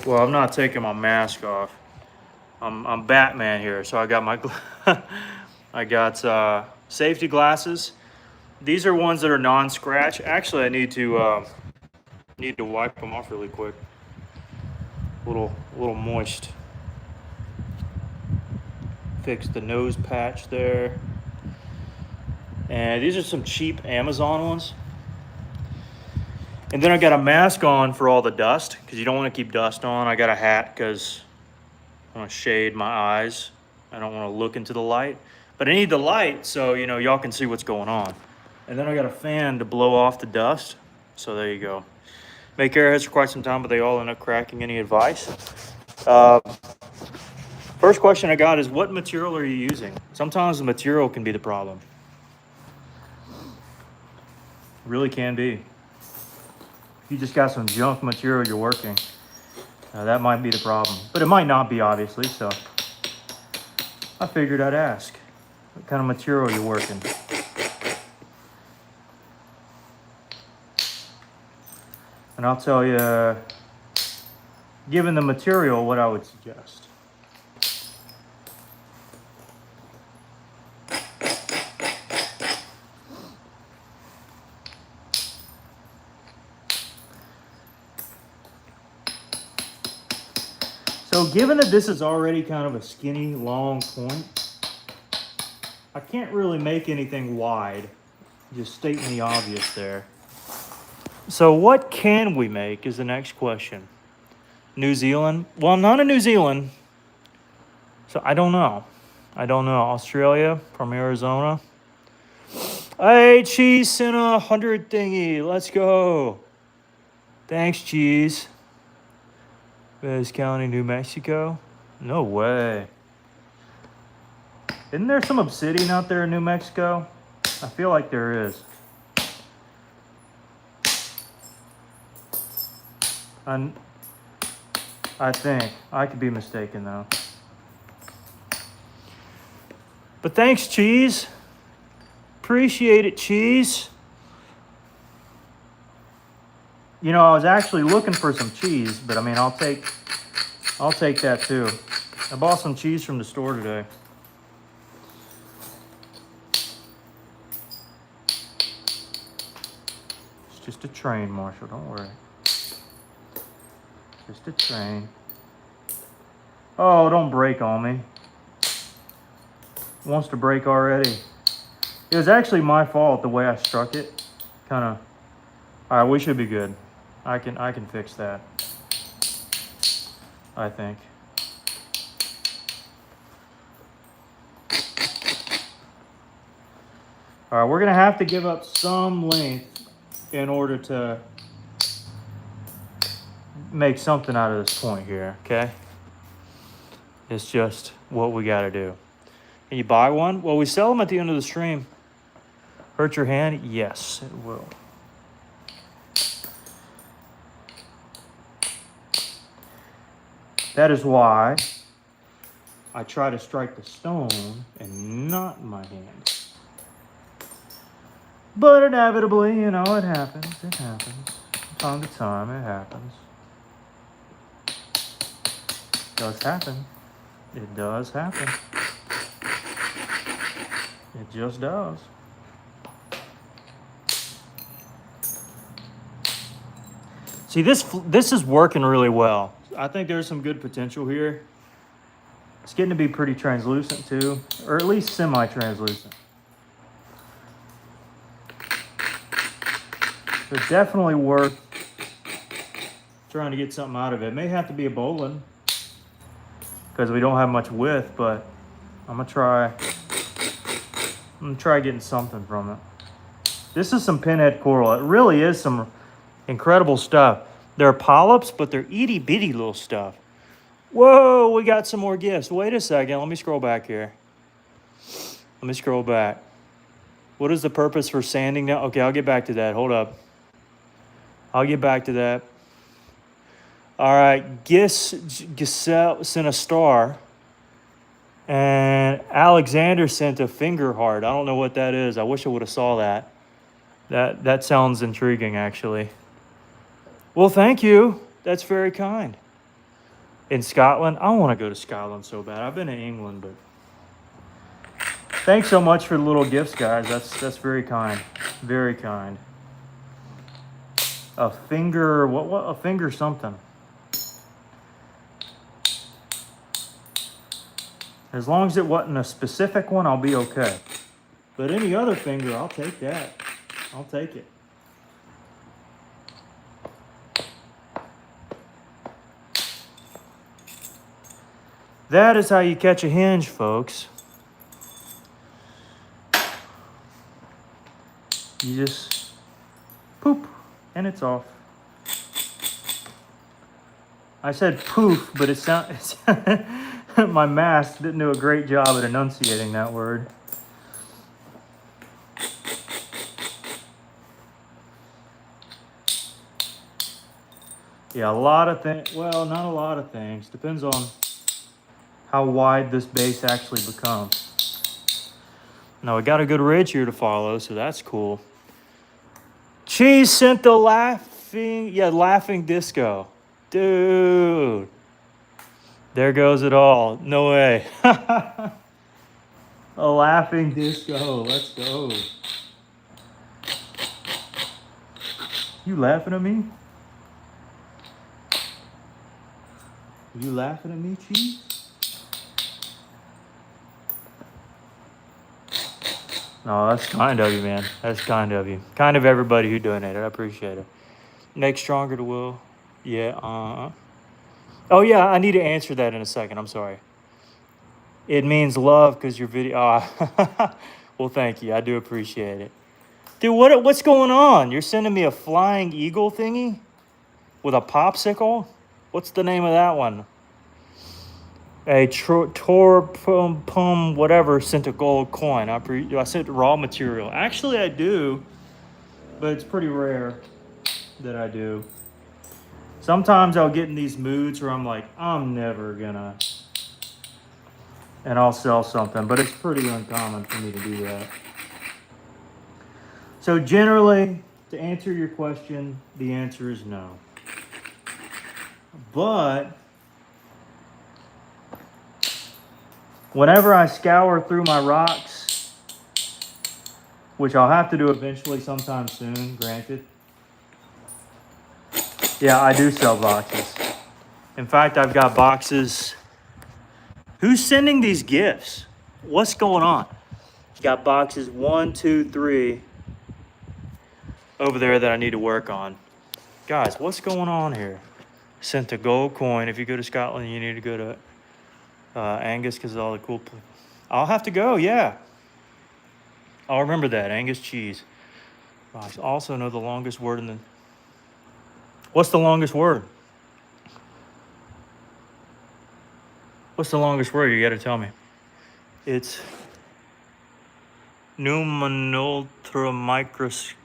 Well, I'm not taking my mask off. I'm Batman here, so I got my I got safety glasses. These are ones that are non-scratch. Actually, I need to wipe them off really quick. A little moist. Fix the nose patch there. And these are some cheap Amazon ones. And then I got a mask on for all the dust because you don't want to keep dust on. I got a hat because I want to shade my eyes. I don't want to look into the light. But I need the light so, you know, y'all can see what's going on. And then I got a fan to blow off the dust. So there you go. Make airheads for quite some time, but they all end up cracking. Any advice? First question I got is, what material are you using? Sometimes the material can be the problem. Really can be. If you just got some junk material you're working, that might be the problem. But it might not be, obviously, so I figured I'd ask. What kind of material you're working? And I'll tell you, given the material, what I would suggest. So given that this is already kind of a skinny, long point, I can't really make anything wide. Just stating the obvious there. So what can we make is the next question. New Zealand? Well, I'm not in New Zealand, so I don't know. Australia from Arizona. Hey, Cheese sent 100 thingy. Let's go. Thanks, Cheese. Vez County, New Mexico? No way. Isn't there some obsidian out there in New Mexico? I feel like there is. I think. I could be mistaken, though. But thanks, Cheese. Appreciate it, Cheese. You know, I was actually looking for some cheese, but I mean, I'll take that too. I bought some cheese from the store today. It's just a train, Marshall, don't worry. Just a train. Oh, don't break on me. It wants to break already. It was actually my fault the way I struck it. All right, we should be good. I can fix that, I think. All right, we're gonna have to give up some length in order to make something out of this point here, okay? It's just what we gotta do. Can you buy one? Well, we sell them at the end of the stream. Hurt your hand? Yes, it will. That is why I try to strike the stone and not my hand. But inevitably, you know, it happens. It happens. From time to time, it happens. It does happen. It does happen. It just does. See, this is working really well. I think there's some good potential here. It's getting to be pretty translucent too, or at least semi-translucent. So definitely worth trying to get something out of it. It may have to be a bowline because we don't have much width, but I'm gonna try getting something from it. This is some pinhead coral. It really is some incredible stuff. They're polyps, but they're itty bitty little stuff. Whoa, we got some more gifts. Wait a second, let me scroll back here. Let me scroll back. What is the purpose for sanding now? Okay, I'll get back to that. Hold up. I'll get back to that. All right, Giselle sent a star. And Alexander sent a finger heart. I don't know what that is. I wish I would have saw that. That sounds intriguing, actually. Well, thank you. That's very kind. In Scotland? I want to go to Scotland so bad. I've been to England, but thanks so much for the little gifts, guys. That's very kind. Very kind. A finger, what a finger something. As long as it wasn't a specific one, I'll be okay. But any other finger, I'll take that. I'll take it. That is how you catch a hinge, folks. You just poop, and it's off. I said poof, but it sounds my mask didn't do a great job at enunciating that word. Yeah, a lot of things. Well, not a lot of things. Depends on how wide this base actually becomes. Now, we got a good ridge here to follow, so that's cool. Cheese sent the laughing disco. Dude. There goes it all. No way. A laughing disco. Let's go. You laughing at me? You laughing at me, Cheese? No, that's kind of you, man. That's kind of you. Kind of everybody who donated. I appreciate it. Make stronger to will. Yeah, Oh, yeah, I need to answer that in a second. I'm sorry. It means love because your video... well, thank you. I do appreciate it. Dude, what's going on? You're sending me a flying eagle thingy? With a popsicle? What's the name of that one? A Torpum whatever sent a gold coin. I sent raw material. Actually, I do, but it's pretty rare that I do. Sometimes I'll get in these moods where I'm like, I'm never gonna, and I'll sell something, but it's pretty uncommon for me to do that. So generally, to answer your question, the answer is no. But whenever I scour through my rocks, which I'll have to do eventually sometime soon, granted. Yeah, I do sell boxes. In fact, I've got boxes. Who's sending these gifts? What's going on? Got boxes 1, 2, 3 over there that I need to work on. Guys, what's going on here? Sent a gold coin. If you go to Scotland, you need to go to Angus because of all the cool... I'll have to go, yeah. I'll remember that, Angus cheese. I also know the longest word in the... What's the longest word? What's the longest word? You got to tell me. It's Numanultramicroscopic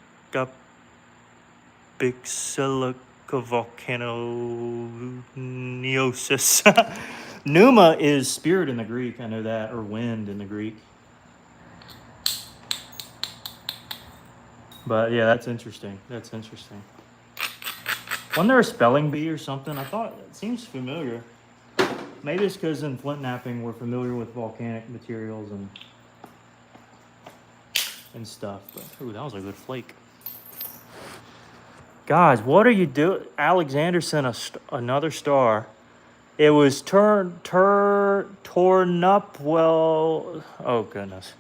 silicovolcanoneosis. Pneuma is spirit in the Greek. I know that, or wind in the Greek. But yeah, that's interesting. That's interesting. Wasn't there a spelling bee or something? I thought it seems familiar. Maybe it's because in flint knapping we're familiar with volcanic materials and stuff. But ooh, that was a good flake. Guys, what are you doing? Alexander sent another star. It was torn up. Well, oh goodness.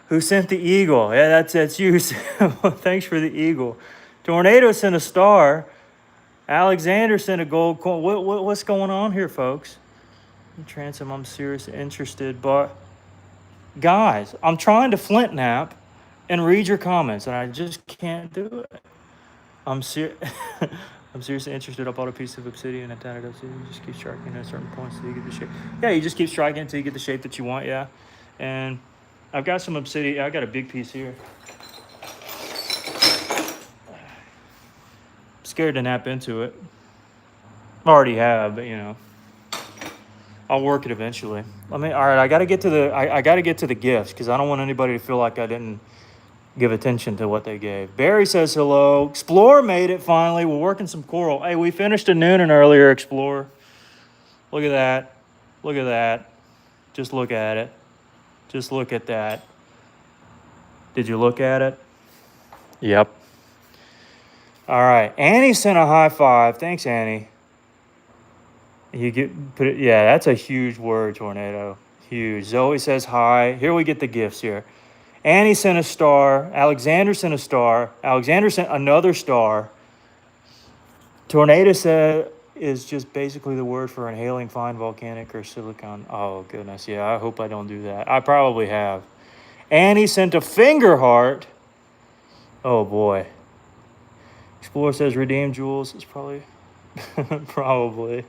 Who sent the eagle? Yeah, that's you. Thanks for the eagle. Tornado sent a star. Alexander sent a gold coin. What's going on here, folks? Transom, I'm seriously interested, but guys, I'm trying to flint nap and read your comments, and I just can't do it. I'm seriously interested. I bought a piece of obsidian and tatted obsidian. You just keep striking at certain points until you get the shape. Yeah, you just keep striking until you get the shape that you want. Yeah, and I've got some obsidian. I got a big piece here. Scared to nap into it. Already have, but you know. I'll work it eventually. All right, I got to get to the I got to get to the gifts because I don't want anybody to feel like I didn't give attention to what they gave. Barry says hello. Explorer made it finally. We're working some coral. Hey, we finished a noonan earlier, Explorer. Look at that. Look at that. Just look at it. Just look at that. Did you look at it? Yep. All right. Annie sent a high five. Thanks, Annie. Yeah, that's a huge word, tornado. Huge. Zoe says hi. Here we get the gifts here. Annie sent a star. Alexander sent a star. Alexander sent another star. Tornado said is just basically the word for inhaling fine volcanic or silicon. Oh, goodness. Yeah, I hope I don't do that. I probably have. Annie sent a finger heart. Oh, boy. Explorer says redeem jewels. It's probably... probably.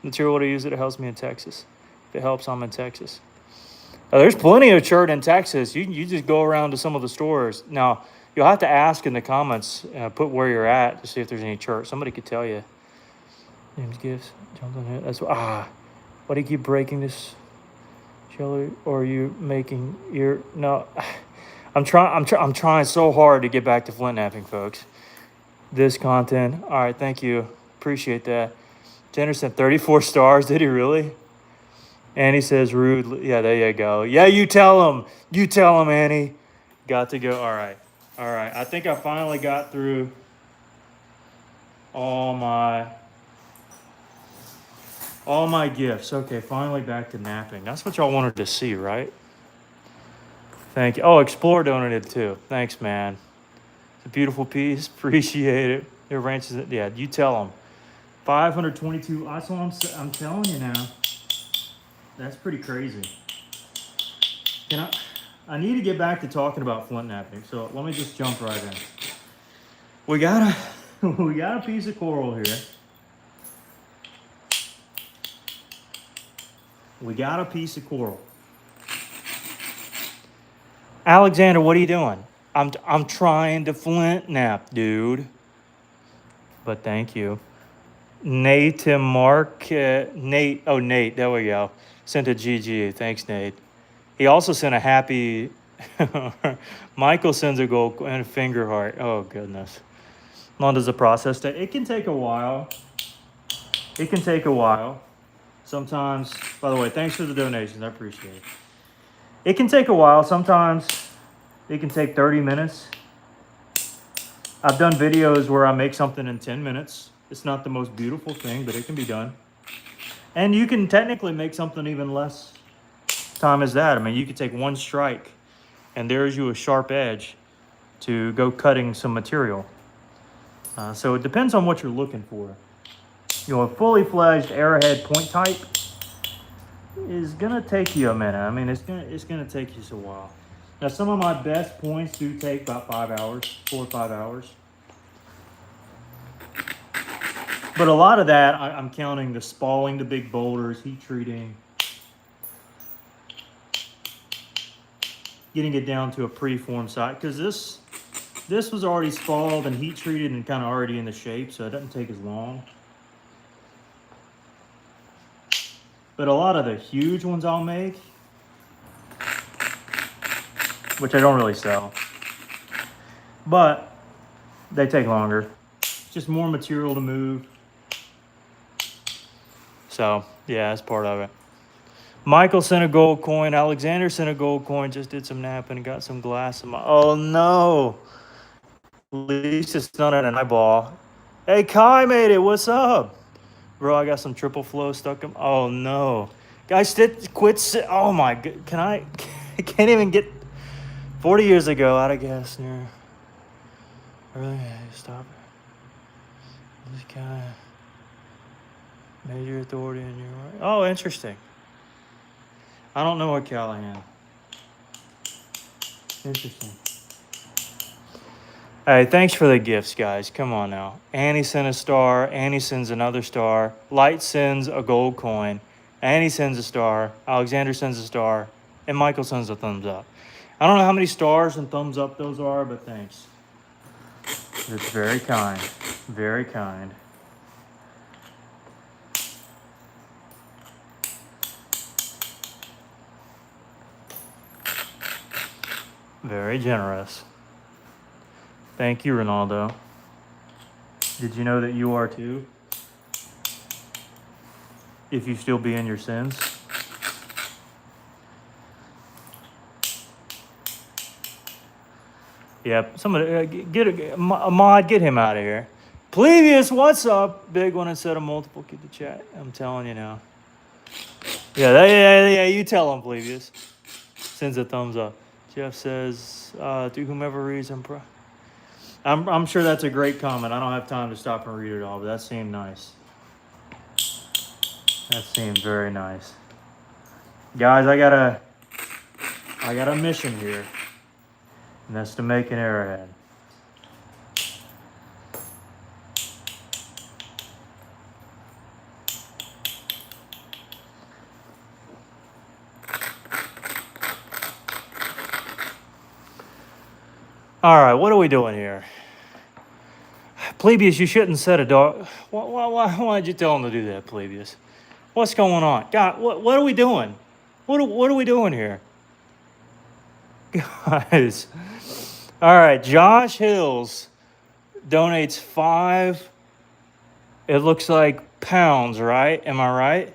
Material to use it helps me in Texas. If it helps, I'm in Texas. There's plenty of chert in Texas. You just go around to some of the stores. Now, you'll have to ask in the comments, put where you're at to see if there's any chert. Somebody could tell you. Names gifts. That's why do you keep breaking this, Shelly? Or are you making your no? I'm trying so hard to get back to flint knapping, folks. This content. All right, thank you. Appreciate that. Jenner sent 34 stars. Did he really? Annie says rude. Yeah, there you go. Yeah, you tell him. You tell him, Annie. Got to go. All right. All right. I think I finally got through all my gifts. Okay, finally back to napping. That's what y'all wanted to see, right? Thank you. Oh, Explorer donated too. Thanks, man. It's a beautiful piece. Appreciate it. It ranches it. Yeah, you tell them. 522. That's what I'm telling you now. That's pretty crazy. I need to get back to talking about flint knapping. So let me just jump right in. We got a piece of coral here. We got a piece of coral. Alexander, what are you doing? I'm trying to flint knap, dude. But thank you. Nate and Mark. Nate. Oh, Nate. There we go. Sent a GG. Thanks, Nate. He also sent a happy. Michael sends a gold and a finger heart. Oh, goodness. How long does the process take? It can take a while. It can take a while. Sometimes, by the way, thanks for the donations. I appreciate it. It can take a while. Sometimes it can take 30 minutes. I've done videos where I make something in 10 minutes. It's not the most beautiful thing, but it can be done. And you can technically make something even less time as that. I mean, you could take one strike and there's you a sharp edge to go cutting some material. So it depends on what you're looking for. You know, a fully fledged arrowhead point type is gonna take you a minute. I mean, it's gonna take you a while. Now, some of my best points do take about 5 hours, 4 or 5 hours. But a lot of that, I'm counting the spalling the big boulders, heat treating, getting it down to a preformed site. Because this was already spalled and heat treated and kind of already in the shape, so it doesn't take as long. But a lot of the huge ones I'll make, which I don't really sell, but they take longer. Just more material to move. So, yeah, that's part of it. Michael sent a gold coin. Alexander sent a gold coin. Just did some napping and got some glass in my... Oh, no. At least it's not an eyeball. Hey, Kai made it. What's up? Bro, I got some triple flow stuck in... Oh, no. Guys, quit... Oh, my God. I can't even get... 40 years ago, out of gas. Yeah. Really? Stop it. This guy... Major authority in your... Oh, interesting. I don't know what Callahan. Interesting. Hey, thanks for the gifts, guys. Come on now. Annie sent a star. Annie sends another star. Light sends a gold coin. Annie sends a star. Alexander sends a star. And Michael sends a thumbs up. I don't know how many stars and thumbs up those are, but thanks. It's very kind. Very kind. Very generous. Thank you, Ronaldo. Did you know that you are too? If you still be in your sins. Yep. Somebody get a mod. Get him out of here. Plevius, what's up? Big one instead of multiple. Keep the chat. I'm telling you now. Yeah. You tell him, Plevius. Sends a thumbs up. Jeff says, to whomever reads, I'm sure that's a great comment. I don't have time to stop and read it all, but that seemed nice. That seemed very nice. Guys, I got a mission here, and that's to make an arrowhead. All right, what are we doing here? Plebius, you shouldn't set a dog. Why did you tell him to do that, Plebius? What's going on? God, what are we doing? What are we doing here? Guys. All right, Josh Hills donates 5, it looks like pounds, right? Am I right?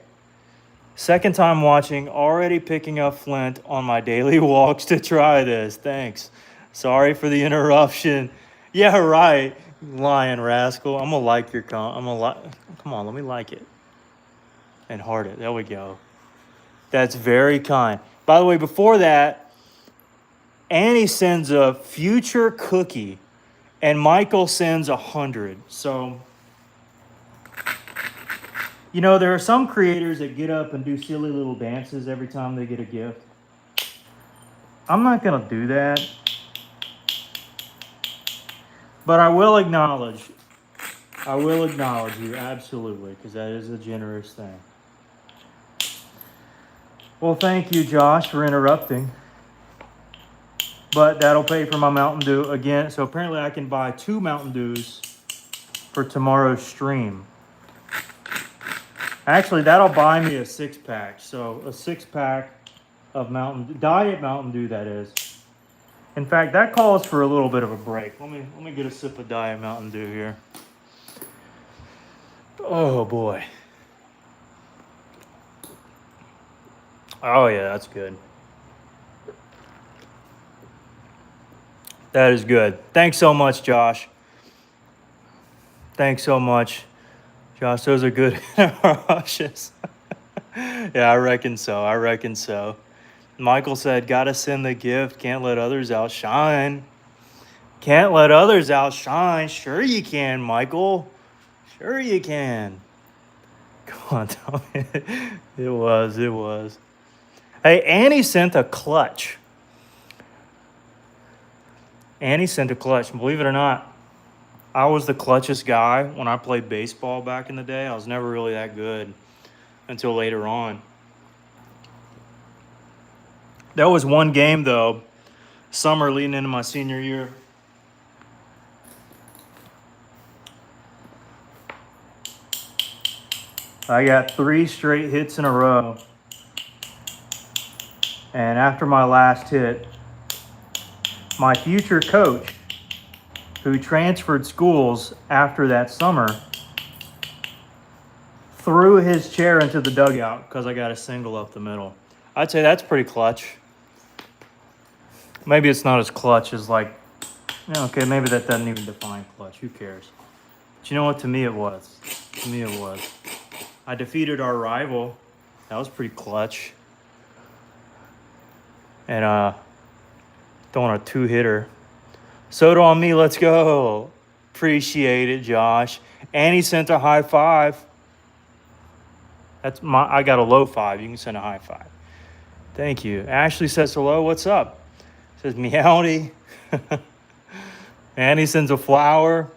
Second time watching, already picking up flint on my daily walks to try this. Thanks. Sorry for the interruption. Yeah, right, lying rascal. I'm gonna like your Come on, let me like it. And heart it. There we go. That's very kind. By the way, before that, Annie sends a future cookie, and Michael sends 100. So, you know, there are some creators that get up and do silly little dances every time they get a gift. I'm not going to do that. But I will acknowledge you, absolutely, because that is a generous thing. Well, thank you, Josh, for interrupting. But that'll pay for my Mountain Dew again. So apparently I can buy 2 Mountain Dews for tomorrow's stream. Actually, that'll buy me a 6-pack. So a 6-pack of Diet Mountain Dew, that is. In fact, that calls for a little bit of a break. Let me get a sip of Diet Mountain Dew here. Oh boy. Oh yeah, that's good. That is good. Thanks so much, Josh. Thanks so much. Josh, those are good interruptions. Yeah, I reckon so. Michael said, gotta send the gift. Can't let others outshine. Sure you can, Michael. Sure you can. Come on, tell me. It was. Hey, Annie sent a clutch. Believe it or not, I was the clutchest guy when I played baseball back in the day. I was never really that good until later on. There was one game, though, summer leading into my senior year. I got 3 straight hits in a row. And after my last hit, my future coach, who transferred schools after that summer, threw his chair into the dugout because I got a single up the middle. I'd say that's pretty clutch. Maybe it's not as clutch as maybe that doesn't even define clutch. Who cares? But you know what? To me it was. I defeated our rival. That was pretty clutch. And throwing a 2-hitter. Soda on me, let's go. Appreciate it, Josh. And he sent a high 5. I got a low 5. You can send a high 5. Thank you. Ashley says hello. What's up? Says meowdy. And he sends a flower.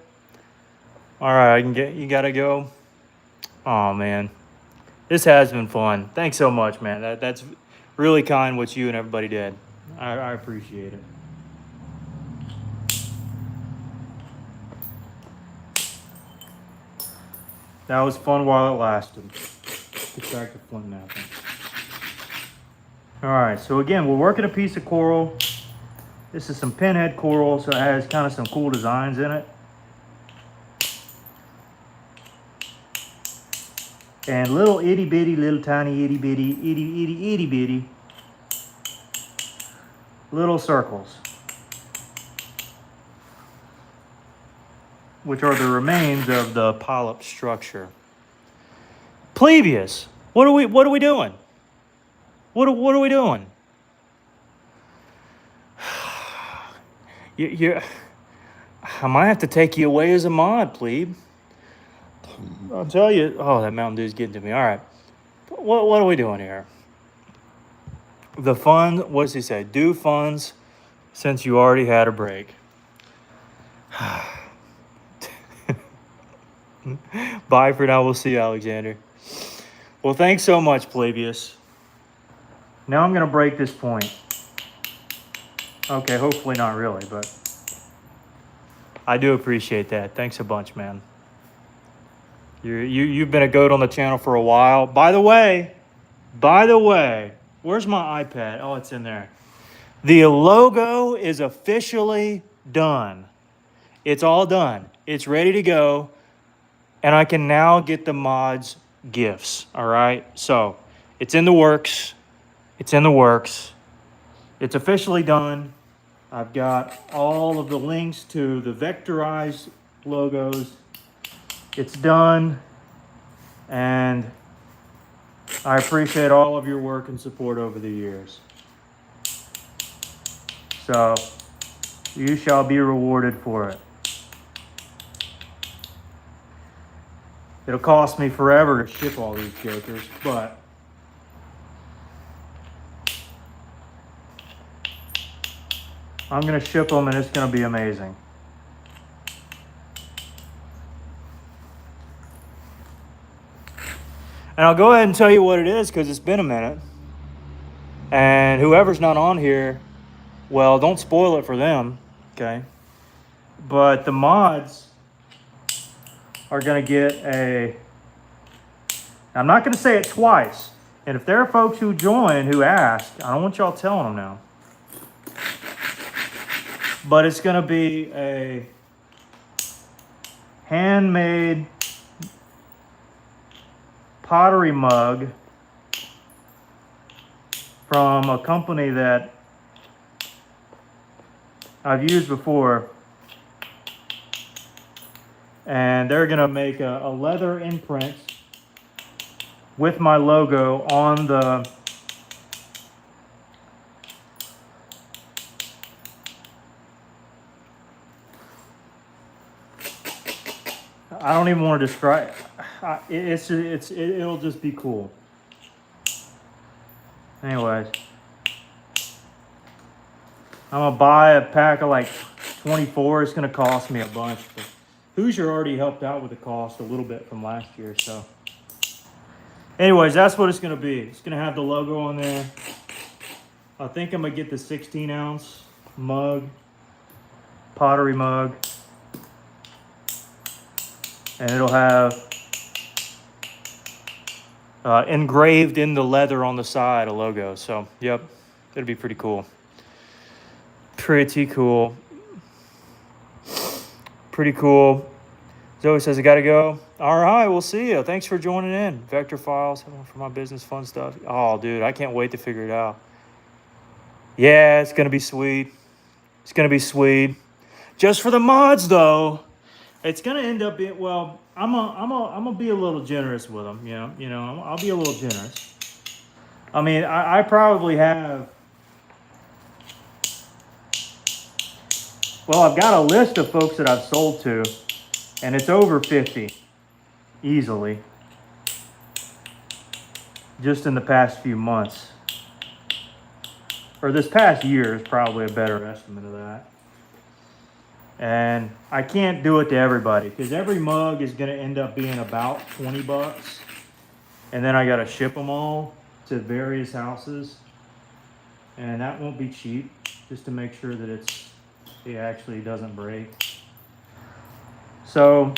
All right, you gotta go. Oh man, this has been fun. Thanks so much, man. That's really kind what you and everybody did. I appreciate it. That was fun while it lasted. Get back to Flint Knapping. All right, so again, we're working a piece of coral. This is some pinhead coral, so it has kind of some cool designs in it. And little itty bitty, little tiny itty bitty, itty bitty little circles, which are the remains of the polyp structure. Plebeius, what are we doing? What are we doing? I might have to take you away as a mod, plebe. I'll tell you. Oh, that Mountain Dew's getting to me. All right. What are we doing here? The fun, what does he say? Do funds since you already had a break. Bye for now. We'll see you, Alexander. Well, thanks so much, Plebeius. Now I'm going to break this point. Okay, hopefully not really, but I do appreciate that. Thanks a bunch, man. You've been a goat on the channel for a while. By the way, where's my iPad? Oh, it's in there. The logo is officially done. It's all done. It's ready to go. And I can now get the mods gifts. All right. So it's in the works. It's officially done. I've got all of the links to the vectorized logos. It's done. And I appreciate all of your work and support over the years. So you shall be rewarded for it. It'll cost me forever to ship all these jokers, but I'm going to ship them and it's going to be amazing. And I'll go ahead and tell you what it is because it's been a minute. And whoever's not on here, well, don't spoil it for them, okay? But the mods are going to get I'm not going to say it twice. And if there are folks who join who ask, I don't want y'all telling them now. But it's going to be a handmade pottery mug from a company that I've used before. And they're going to make a leather imprint with my logo on the I don't even want to describe it'll just be cool. Anyways, I'm gonna buy a pack of like 24. It's gonna cost me a bunch, but Hoosier already helped out with the cost a little bit from last year. So anyways, that's what it's gonna be. It's gonna have the logo on there. I think I'm gonna get the 16-ounce mug, pottery mug. And it'll have engraved in the leather on the side a logo. So, yep, it'll be pretty cool. Pretty cool. Zoe says, I got to go. All right, we'll see you. Thanks for joining in. Vector files for my business, fun stuff. Oh, dude, I can't wait to figure it out. Yeah, it's going to be sweet. Just for the mods, though. It's gonna end up being, well, I'm gonna be a little generous with them, you know, I'll be a little generous. I mean, I probably have, well, I've got a list of folks that I've sold to, and it's over 50, easily, just in the past few months. Or this past year is probably a better estimate of that. And I can't do it to everybody because every mug is going to end up being about 20 bucks. And then I got to ship them all to various houses. And that won't be cheap, just to make sure that it actually doesn't break. So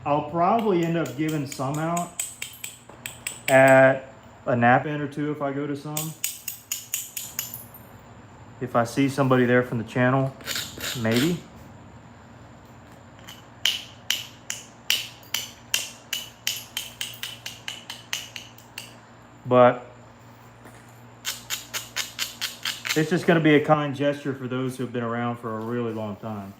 I'll probably end up giving some out at a nap in or two if I go to some. If I see somebody there from the channel, maybe. But it's just going to be a kind gesture for those who have been around for a really long time.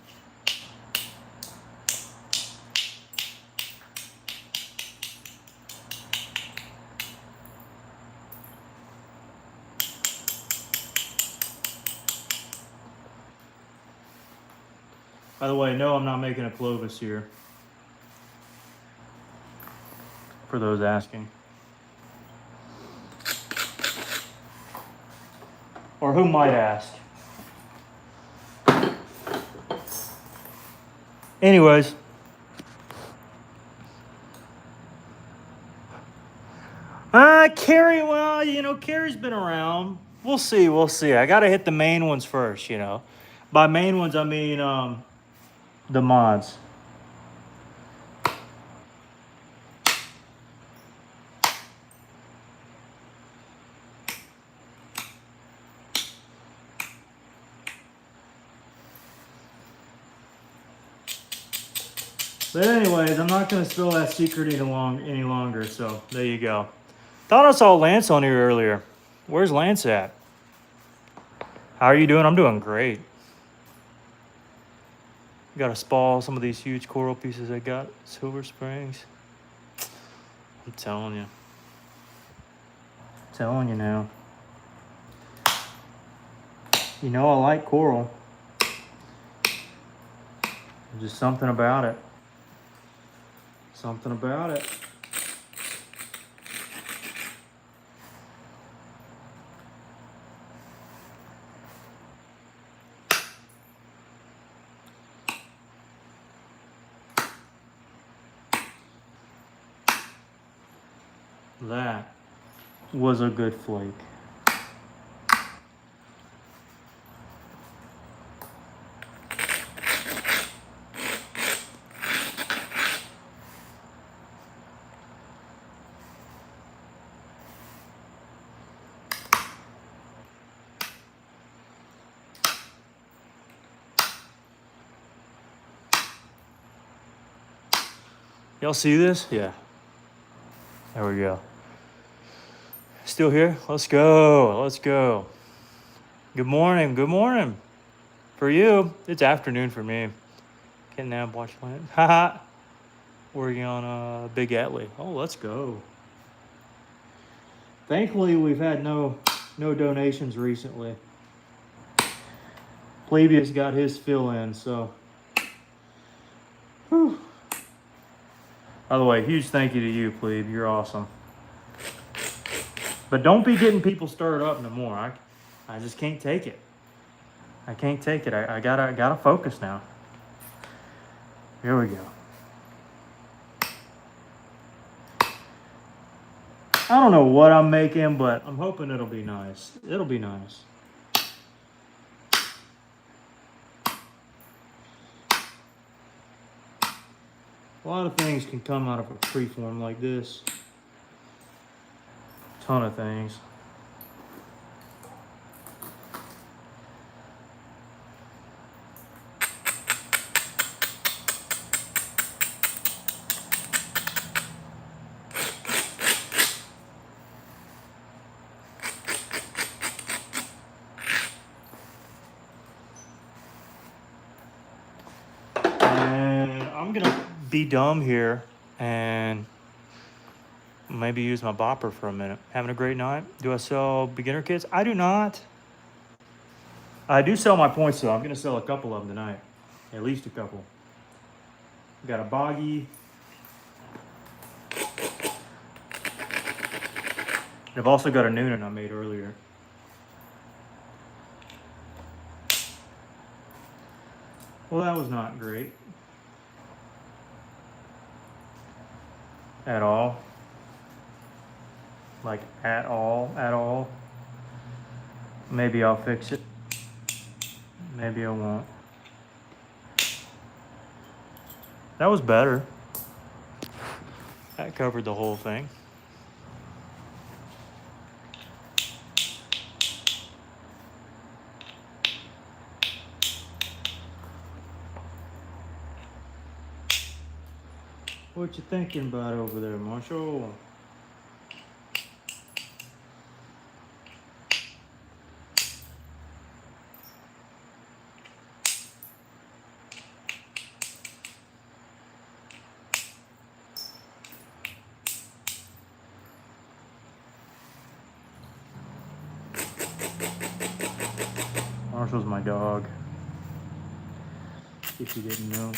By the way, no, I'm not making a Clovis here, for those asking. Or who might ask. Anyways. Carrie, well, you know, Carrie's been around. We'll see, we'll see. I gotta hit the main ones first, you know. By main ones, I mean the mods. But anyways, I'm not gonna spill that secret any longer, so there you go. Thought I saw Lance on here earlier. Where's Lance at? How are you doing? I'm doing great. Got to spall some of these huge coral pieces I got. Silver Springs. I'm telling you. Telling you now. You know I like coral. There's just something about it. Something about it. That was a good flake. Y'all see this? Yeah. There we go. Still here? Let's go. Let's go. Good morning. Good morning. For you, it's afternoon for me. Getting nap, watch land. Haha. Working on Big Atlee. Oh, let's go. Thankfully, we've had no donations recently. Plebius got his fill in, so. Whew. By the way, huge thank you to you, Plebe. You're awesome. But don't be getting people stirred up no more. I just can't take it. I can't take it. I gotta focus now. Here we go. I don't know what I'm making, but I'm hoping it'll be nice. It'll be nice. A lot of things can come out of a freeform like this. Ton of things. And I'm gonna be dumb here and maybe use my bopper for a minute. Having a great night. Do I sell beginner kits? I do not. I do sell my points though. I'm gonna sell a couple of them tonight. At least a couple. Got a boggy. I've also got a Noonan I made earlier. Well, that was not great. At all. Like, at all. Maybe I'll fix it. Maybe I won't. That was better. That covered the whole thing. What you thinking about over there, Marshall? Marshall's my dog, if you didn't know.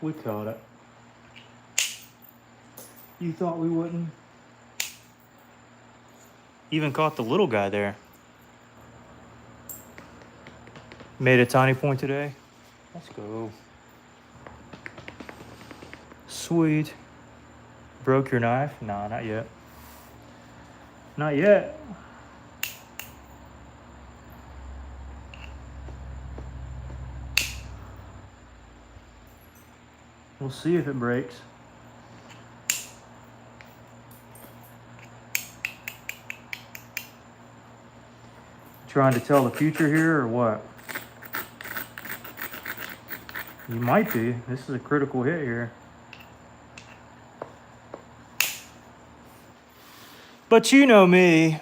We caught it. You thought we wouldn't? Even caught the little guy there. Made a tiny point today. Let's go. Sweet. Broke your knife? Nah, not yet. Not yet. We'll see if it breaks. Trying to tell the future here or what? You might be. This is a critical hit here. But you know me.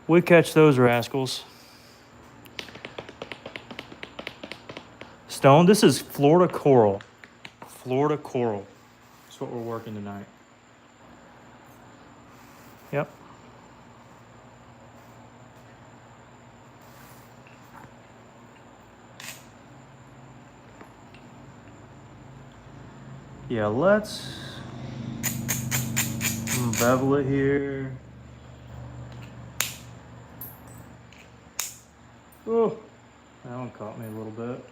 We catch those rascals. Stone, this is Florida coral. Florida coral. That's what we're working tonight. Yep. Yeah, let's bevel it here. Oh, that one caught me a little bit.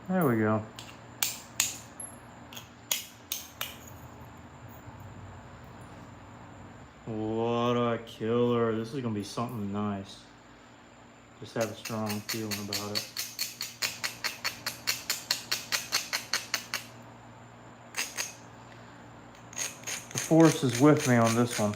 There we go. What a killer. This is gonna be something nice. Just have a strong feeling about it. The force is with me on this one.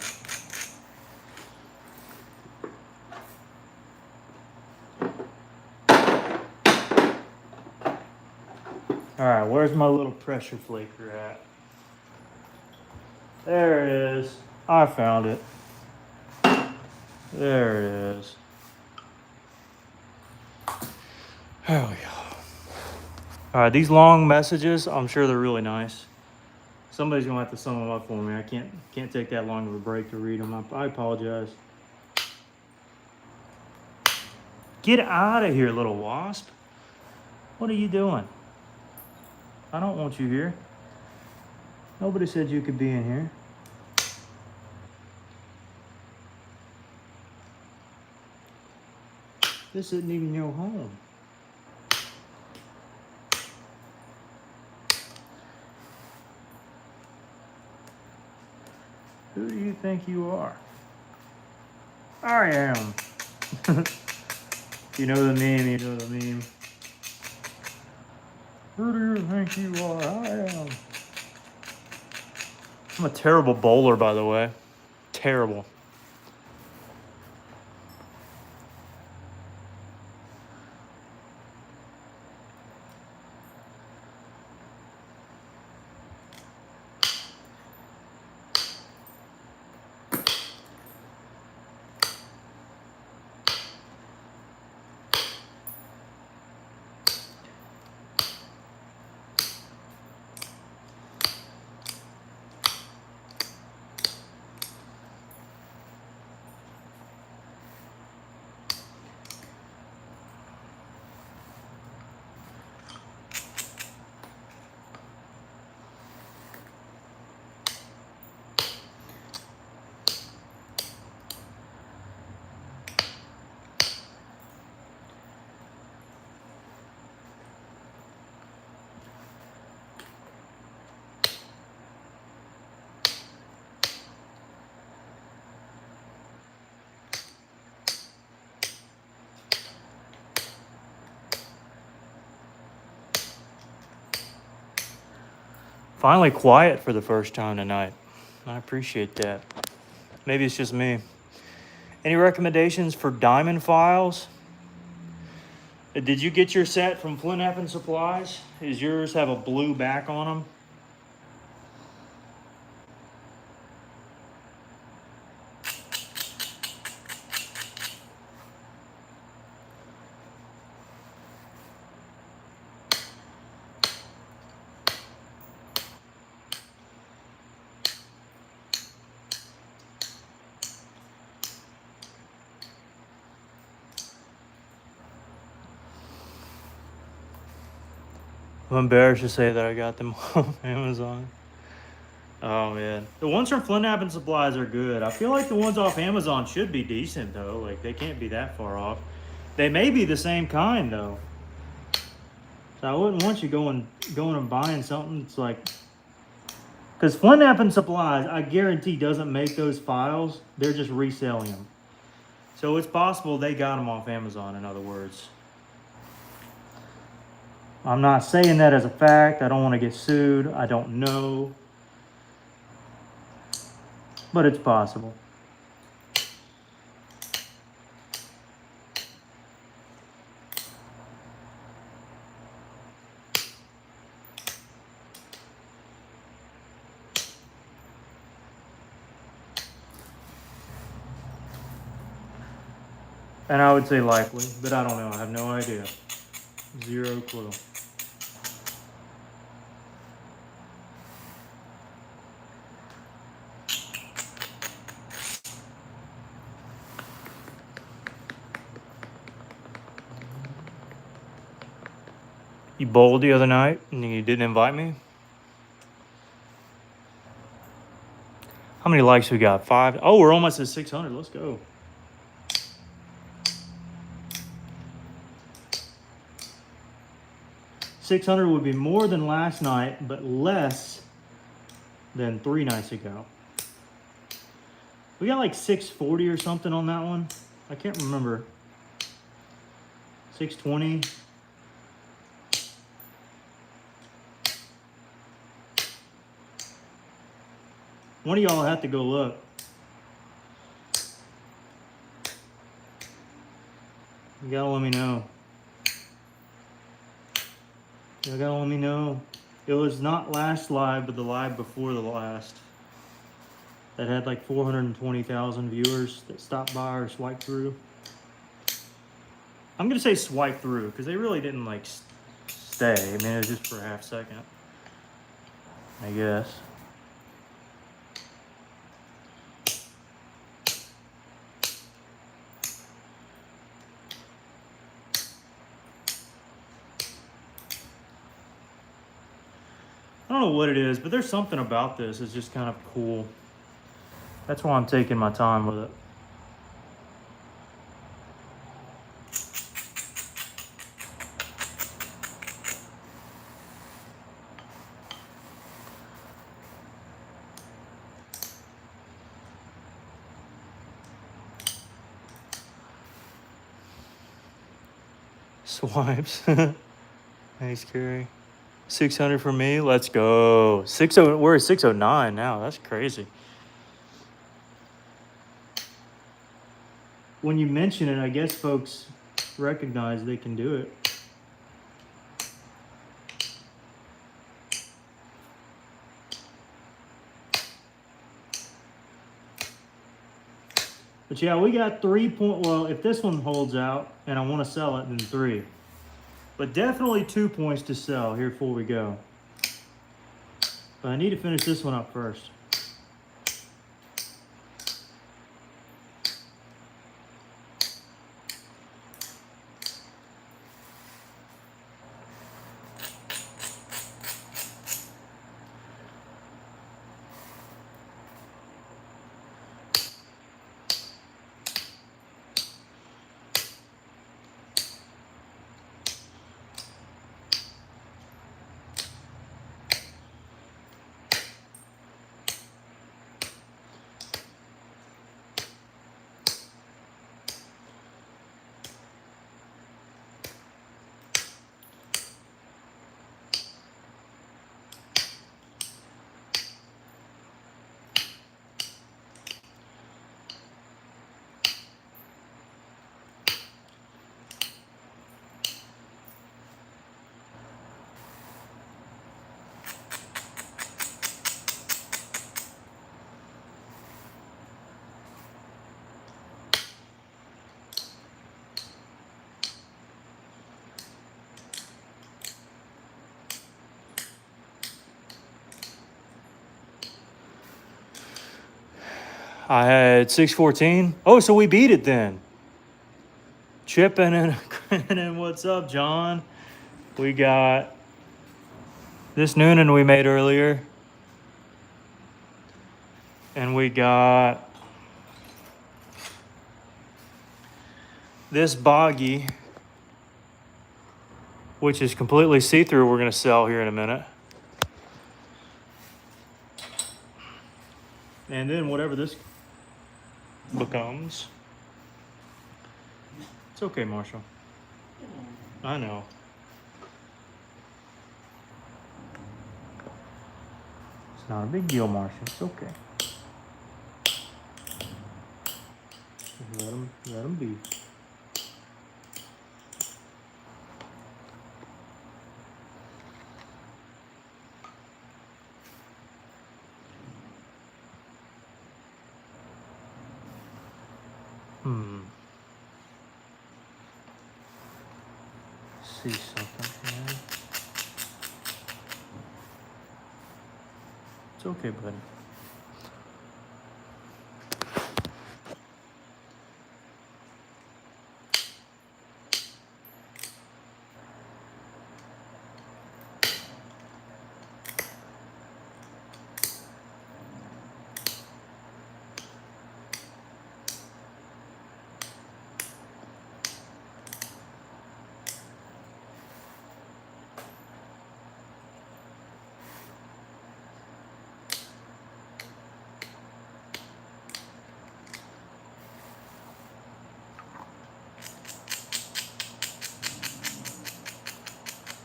All right, where's my little pressure flaker at? There it is. I found it. There it is. There we go. All right, these long messages, I'm sure they're really nice. Somebody's gonna have to sum them up for me. I can't take that long of a break to read them. I apologize. Get out of here, little wasp. What are you doing? I don't want you here. Nobody said you could be in here. This isn't even your home. Who do you think you are? I am. You know the meme, you know the meme. Who do you think you are? I am. I'm a terrible bowler, by the way. Terrible. Finally quiet for the first time tonight. I appreciate that. Maybe it's just me. Any recommendations for diamond files? Did you get your set from Flint Knapping Supplies? Does yours have a blue back on them? I'm embarrassed to say that I got them off Amazon. Oh man, the ones from Flint Knapping Supplies are good. I feel like the ones off Amazon should be decent though. Like they can't be that far off. They may be the same kind though. So I wouldn't want you going and buying something that's like, because Flint Knapping Supplies, I guarantee, doesn't make those files. They're just reselling them. So it's possible they got them off Amazon. In other words, I'm not saying that as a fact. I don't want to get sued. I don't know. But it's possible. And I would say likely, but I don't know. I have no idea. Zero clue. You bowled the other night and you didn't invite me? How many likes we got? 5? Oh, we're almost at 600. Let's go. $600 would be more than last night, but less than 3 nights ago. We got like 640 or something on that one. I can't remember. 620. One of y'all have to go look. You gotta let me know. You gotta let me know. It was not last live, but the live before the last. That had like 420,000 viewers that stopped by or swiped through. I'm gonna say swipe through because they really didn't like stay. I mean, it was just for a half second, I guess. I don't know what it is, but there's something about this that's just kind of cool. That's why I'm taking my time with it. Swipes. Thanks, Carrie. 600 for me. Let's go. 60. We're at 609 now. That's crazy. When you mention it, I guess folks recognize they can do it. But yeah, we got 3 point. Well, if this one holds out and I want to sell it, then 3. But definitely 2 points to sell here before we go. But I need to finish this one up first. I had 614. Oh, so we beat it then. Chipping and grinning. What's up, John? We got this Noonan we made earlier. And we got this boggy, which is completely see-through, we're going to sell here in a minute. And then whatever this becomes. It's okay, Marshall. I know. It's not a big deal, Marshall. It's okay. Let him be. See something here. It's okay, buddy.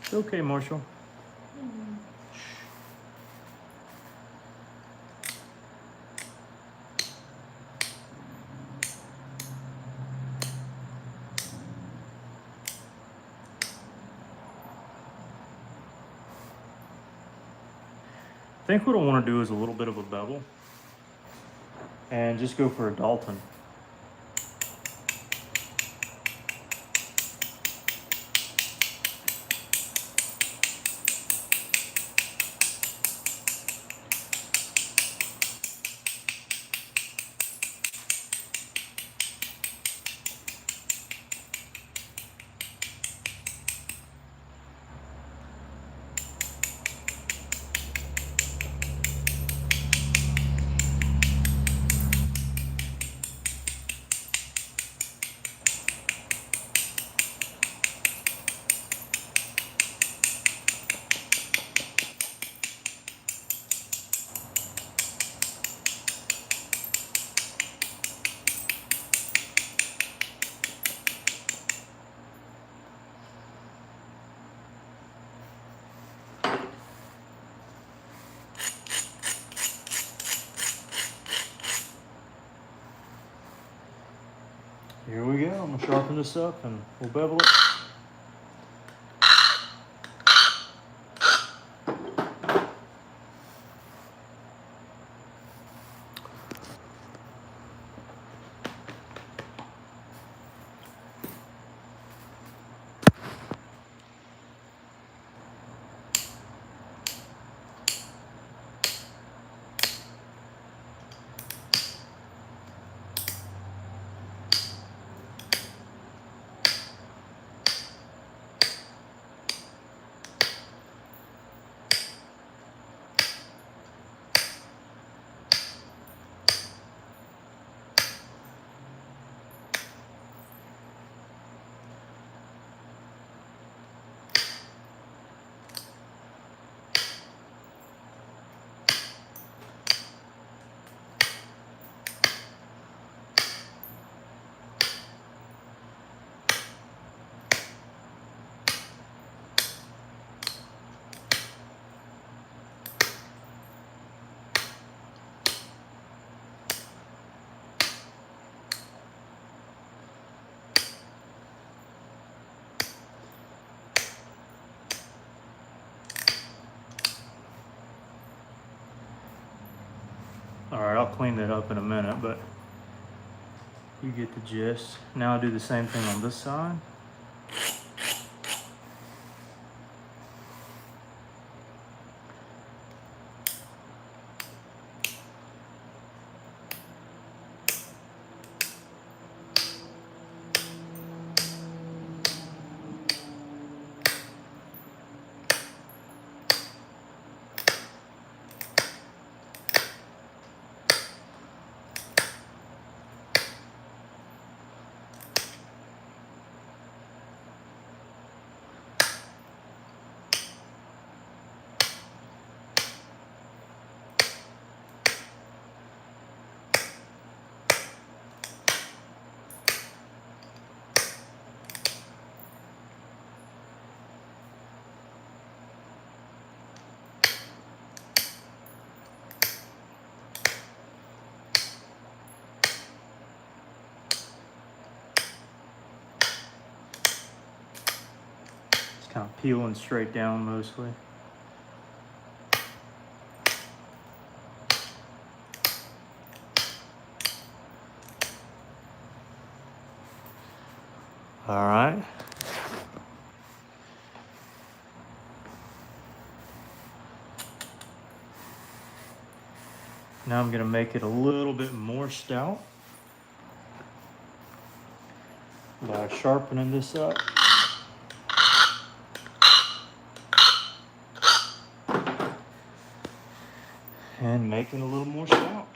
It's okay, Marshall. I think what I want to do is a little bit of a bevel and just go for a Dalton. Here we go. I'm gonna sharpen this up and we'll bevel it. All right, I'll clean that up in a minute, but you get the gist. Now I'll do the same thing on this side. kind of peeling straight down mostly. All right. Now I'm going to make it a little bit more stout by sharpening this up. And making a little more stout.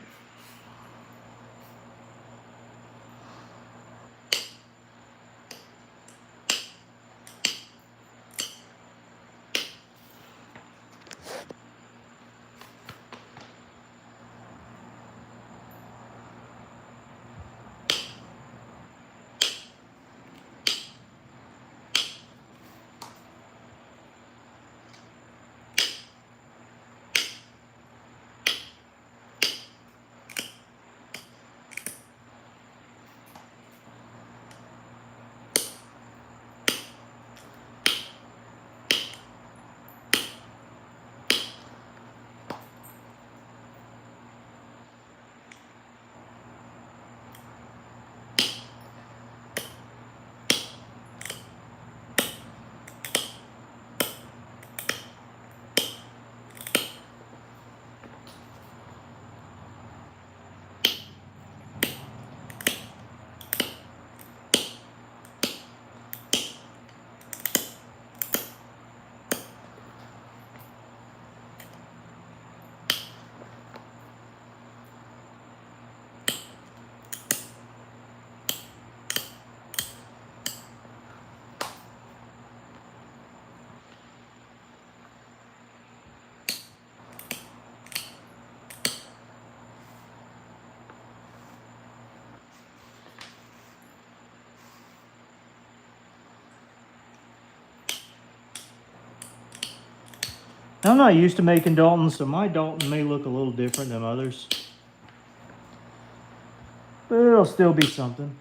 I'm not used to making Dalton, so my Dalton may look a little different than others. But it'll still be something.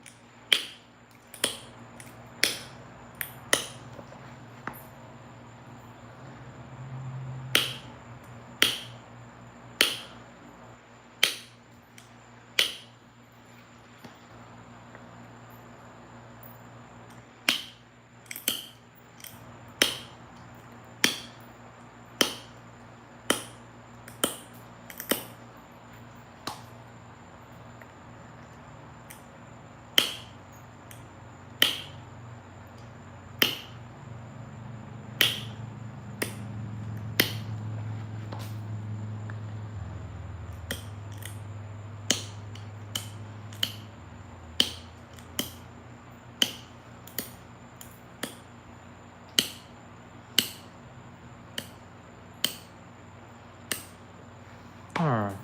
All right.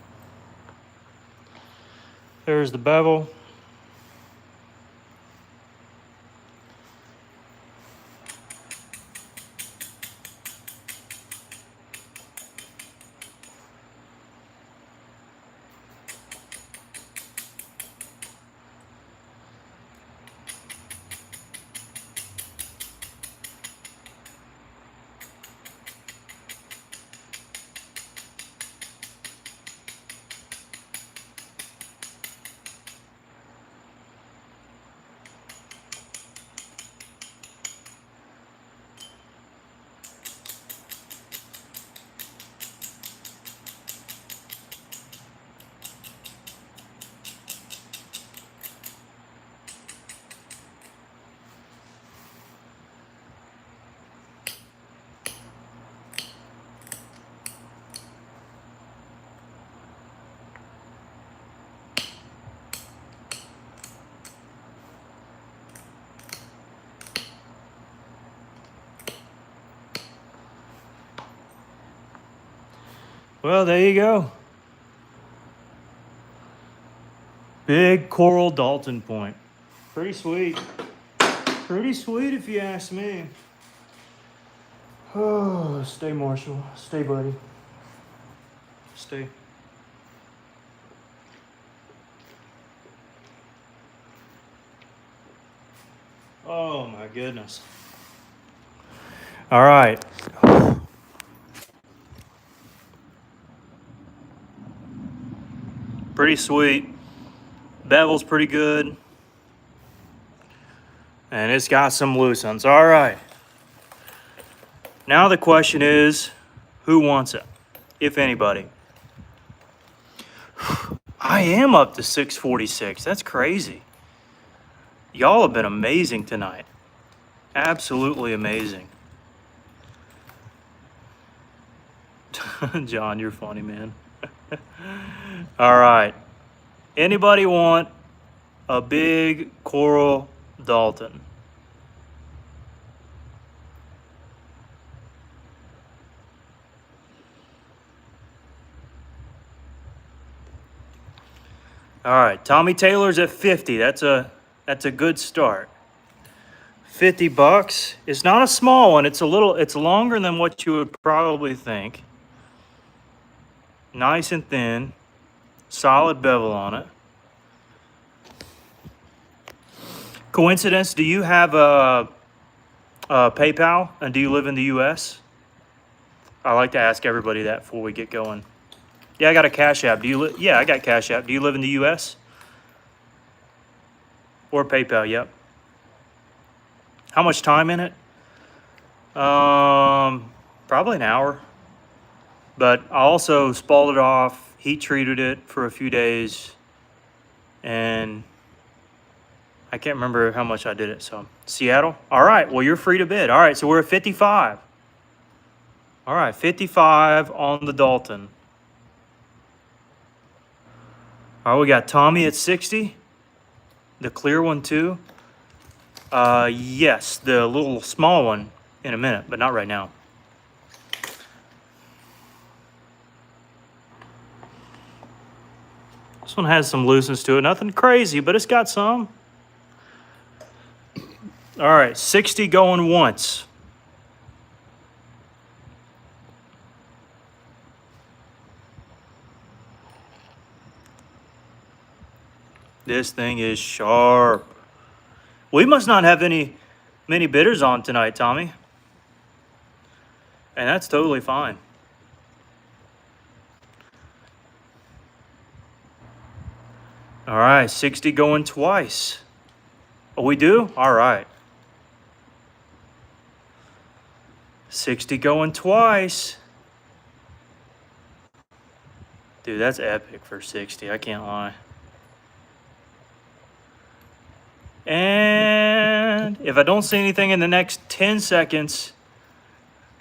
There's the bevel. Well, there you go. Big coral Dalton point. Pretty sweet. Pretty sweet if you ask me. Oh, stay, Marshall. Stay, buddy. Stay. Oh my goodness. All right. Pretty sweet. Bevel's pretty good. And it's got some loose ones. All right. Now the question is, who wants it? If anybody. I am up to 646. That's crazy. Y'all have been amazing tonight. Absolutely amazing. John, you're funny, man. All right. Anybody want a big coral Dalton? All right, Tommy Taylor's at 50. That's a good start. $50. It's not a small one. It's longer than what you would probably think. Nice and thin. Solid bevel on it. Coincidence, do you have a PayPal and do you live in the US? I like to ask everybody that before we get going. Yeah, I got a Cash App. Yeah, I got Cash App. Do you live in the US? Or PayPal, yep. How much time in it? Probably an hour. But I also spalled it off, heat treated it for a few days, and I can't remember how much I did it. So Seattle. All right. Well, you're free to bid. All right. So we're at 55. All right. 55 on the Dalton. All right. We got Tommy at 60. The clear one too. Yes, the little small one in a minute, but not right now. This one has some looseness to it. Nothing crazy, but it's got some. All right, 60 going once. This thing is sharp. We must not have many bidders on tonight, Tommy. And that's totally fine. All right, 60 going twice. Oh, we do? All right. 60 going twice. Dude, that's epic for 60. I can't lie. And if I don't see anything in the next 10 seconds,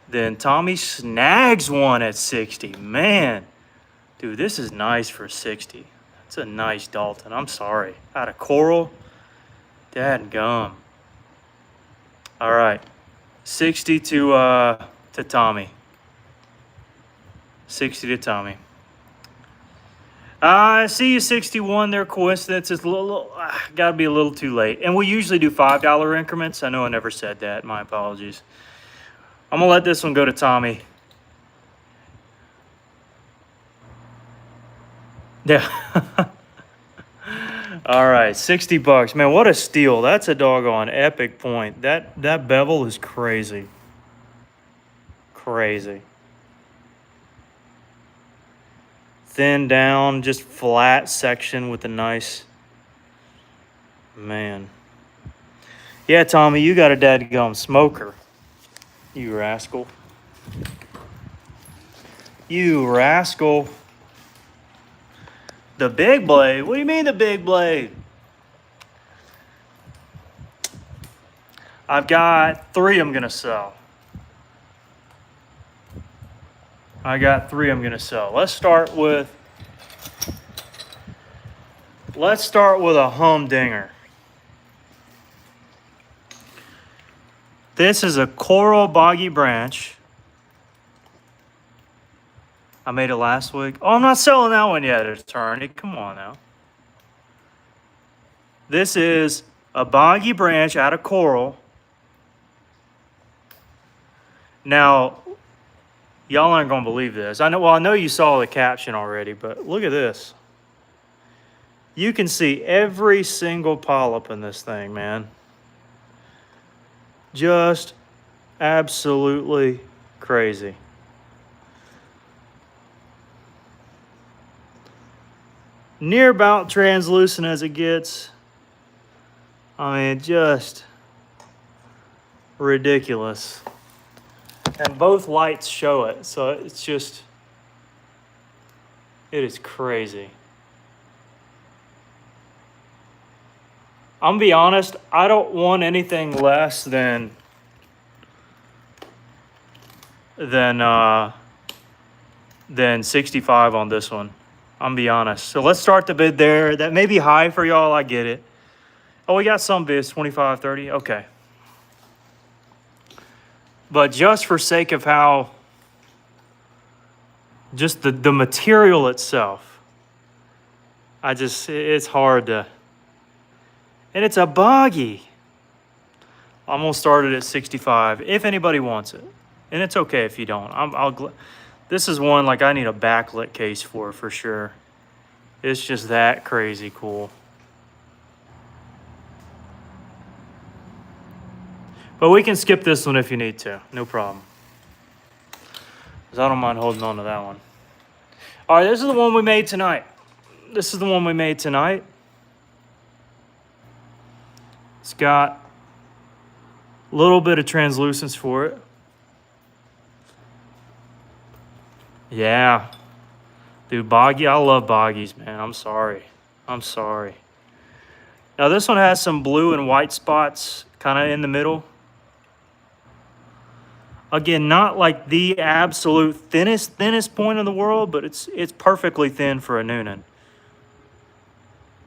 then Tommy snags one at 60. Man, dude, this is nice for 60. That's a nice Dalton. I'm sorry. Out of coral. Dad gum. All right. 60 to Tommy. 60 to Tommy. I see you 61 there. Coincidence is got to be a little too late. And we usually do $5 increments. I know I never said that. My apologies. I'm going to let this one go to Tommy. Yeah. All right, $60. Man, what a steal. That's a doggone epic point. That bevel is crazy. Crazy. Thin down, just flat section with a nice, man. Yeah, Tommy, you got a dadgum smoker. You rascal. You rascal. The big blade? What do you mean the big blade? I've got 3 I'm going to sell. I got 3 I'm going to sell. Let's start with a humdinger. This is a coral boggy branch. I made it last week. Oh, I'm not selling that one yet, attorney. Come on now. This is a boggy branch out of coral. Now, y'all aren't going to believe this. I know you saw the caption already, but look at this. You can see every single polyp in this thing, man. Just Absolutely crazy. Near about translucent as it gets. I mean, just ridiculous. And both lights show it, so it's just, it is crazy. I'm gonna be honest, I don't want anything less than 65 on this one. I'm gonna be honest. So let's start the bid there. That may be high for y'all, I get it. Oh, we got some bids, 25, 30, okay. But just for sake of how, just the material itself, it's hard to, and it's a buggy. I'm gonna start it at 65 if anybody wants it, and it's okay if you don't. This is one like I need a backlit case for sure. It's just that crazy cool. But we can skip this one if you need to, no problem. Because I don't mind holding on to that one. All right, this is the one we made tonight. It's got a little bit of translucence for it. Yeah. Dude, boggy, I love boggies, man. I'm sorry. Now this one has some blue and white spots kind of in the middle. Again, not like the absolute thinnest point in the world, but it's perfectly thin for a Noonan.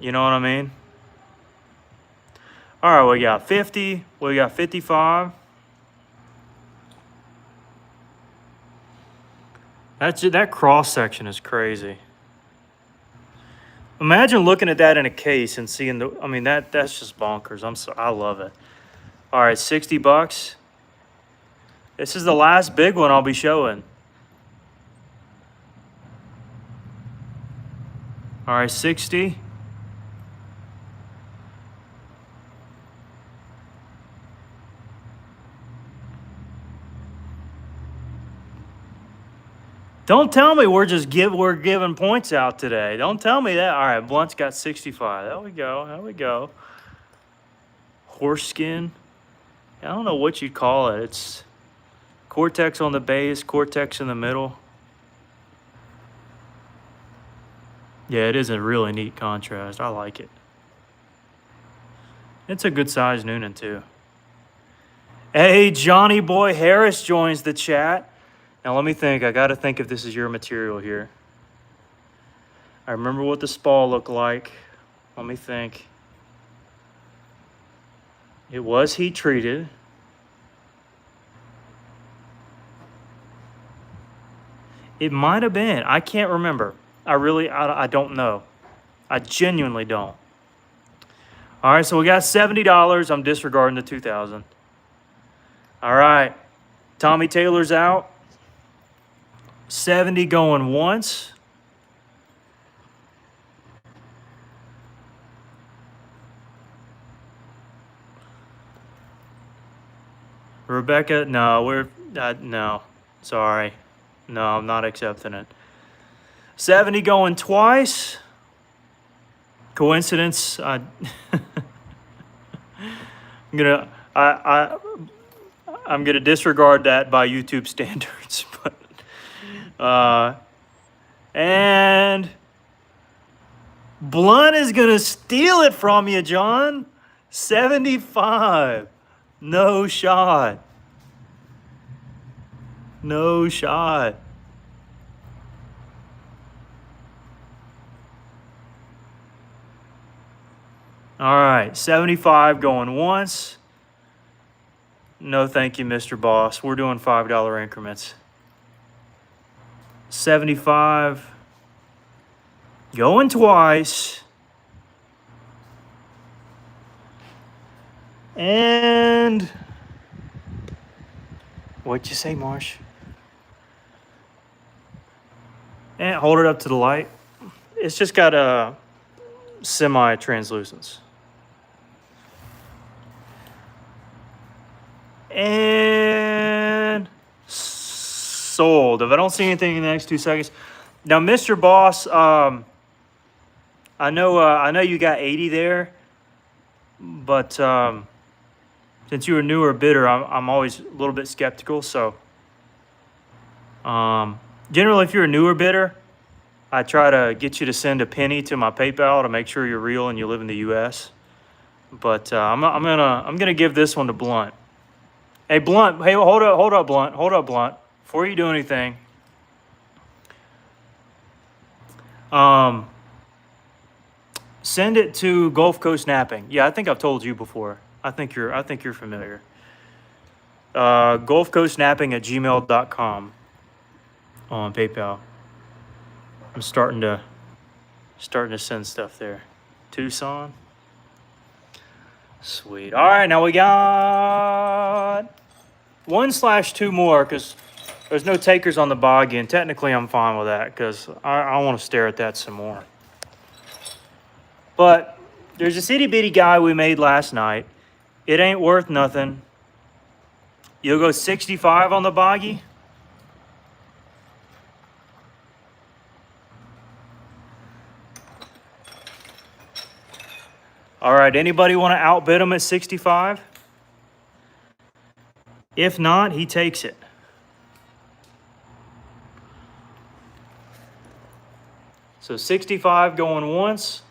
You know what I mean? All right, we got 50, we got 55. That cross section is crazy. Imagine looking at that in a case and seeing that's just bonkers. I love it. All right, $60. This is the last big one I'll be showing. All right, 60. Don't tell me we're giving points out today. Don't tell me that. All right, Blunt's got 65. There we go. Horse skin. I don't know what you'd call it. It's Cortex on the base, Cortex in the middle. Yeah, it is a really neat contrast. I like it. It's a good size Noonan too. Hey, Johnny Boy Harris joins the chat. Now let me think. I got to think if this is your material here. I remember what the spall looked like. Let me think. It was heat treated. It might have been. I can't remember. I don't know. I genuinely don't. All right, so we got $70. I'm disregarding the $2,000. All right. Tommy Taylor's out. 70 going once. Rebecca, no, no, sorry. No, I'm not accepting it. 70 going twice. Coincidence? I'm gonna disregard that by YouTube standards, but and Blunt is gonna steal it from you, John. 75. No shot. No shot. All right, 75 going once. No, thank you, Mr. Boss. We're doing $5 increments. 75 going twice. And what'd you say, Marsh? And hold it up to the light. It's just got a semi-translucence. And sold. If I don't see anything in the next 2 seconds. Now, Mr. Boss, I know you got 80 there, but since you're a newer bidder, I'm always a little bit skeptical. So generally, if you're a newer bidder, I try to get you to send a penny to my PayPal to make sure you're real and you live in the U.S. But I'm gonna give this one to Blunt. Hey Blunt, hey hold up Blunt. Before you do anything, send it to Gulf Coast Knapping. Yeah, I think I've told you before. I think you're familiar. GulfCoastKnapping@gmail.com on PayPal. I'm starting to send stuff there. Tucson. Sweet. All right, now we got 1/2 more because there's no takers on the boggy, and technically I'm fine with that because I want to stare at that some more. But there's this itty bitty guy we made last night. It ain't worth nothing. You'll go 65 on the boggy. All right, anybody want to outbid him at 65? If not, he takes it. So 65 going once.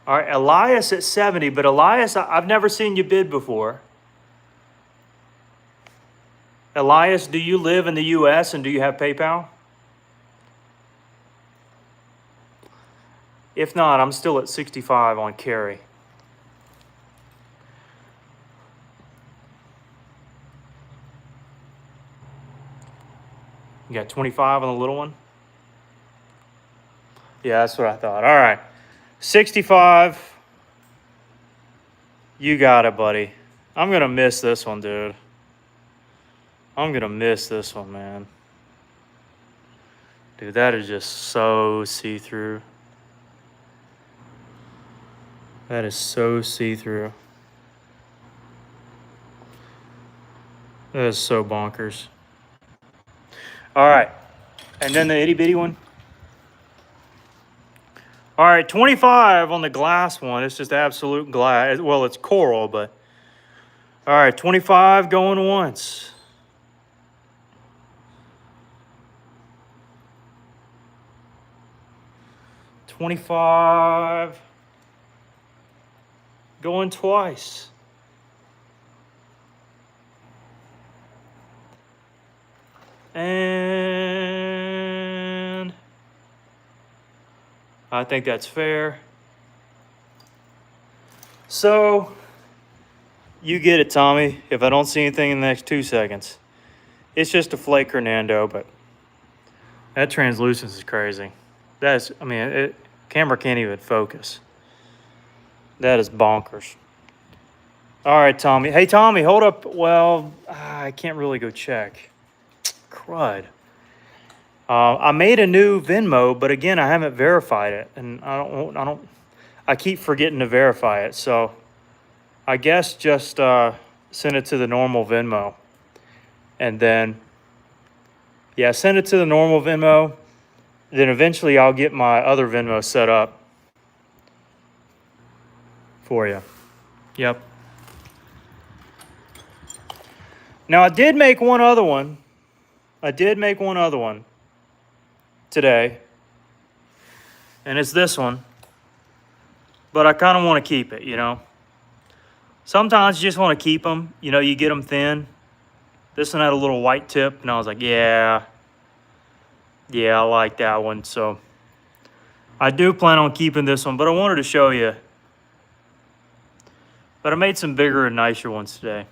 All right, Elias at 70, but Elias, I've never seen you bid before. Elias, do you live in the U.S. and do you have PayPal? If not, I'm still at 65 on carry. You got 25 on the little one? Yeah, that's what I thought. All right. 65. You got it, buddy. I'm going to miss this one, dude. I'm going to miss this one, man. Dude, that is just so see-through. That is so see-through. That is so bonkers. All right. And then the itty-bitty one. All right, 25 on the glass one. It's just absolute glass. Well, it's coral, but... All right, 25 going once. $25 going twice. And I think that's fair. So you get it, Tommy, if I don't see anything in the next 2 seconds. It's just a flake Hernando, but that translucence is crazy. That's, I mean, camera can't even focus. That is bonkers. All right, Tommy. Hey, Tommy, hold up. Well, I can't really go check. Crud. I made a new Venmo, but again, I haven't verified it, and I keep forgetting to verify it. So I guess just send it to the normal Venmo, and then yeah, send it to the normal Venmo. Then eventually I'll get my other Venmo set up for you. Yep. Now I did make one other one. Today. And it's this one. But I kind of want to keep it, you know. Sometimes you just want to keep them. You know, you get them thin. This one had a little white tip, and I was like, yeah, I like that one. So I do plan on keeping this one, but I wanted to show you. But I made some bigger and nicer ones today.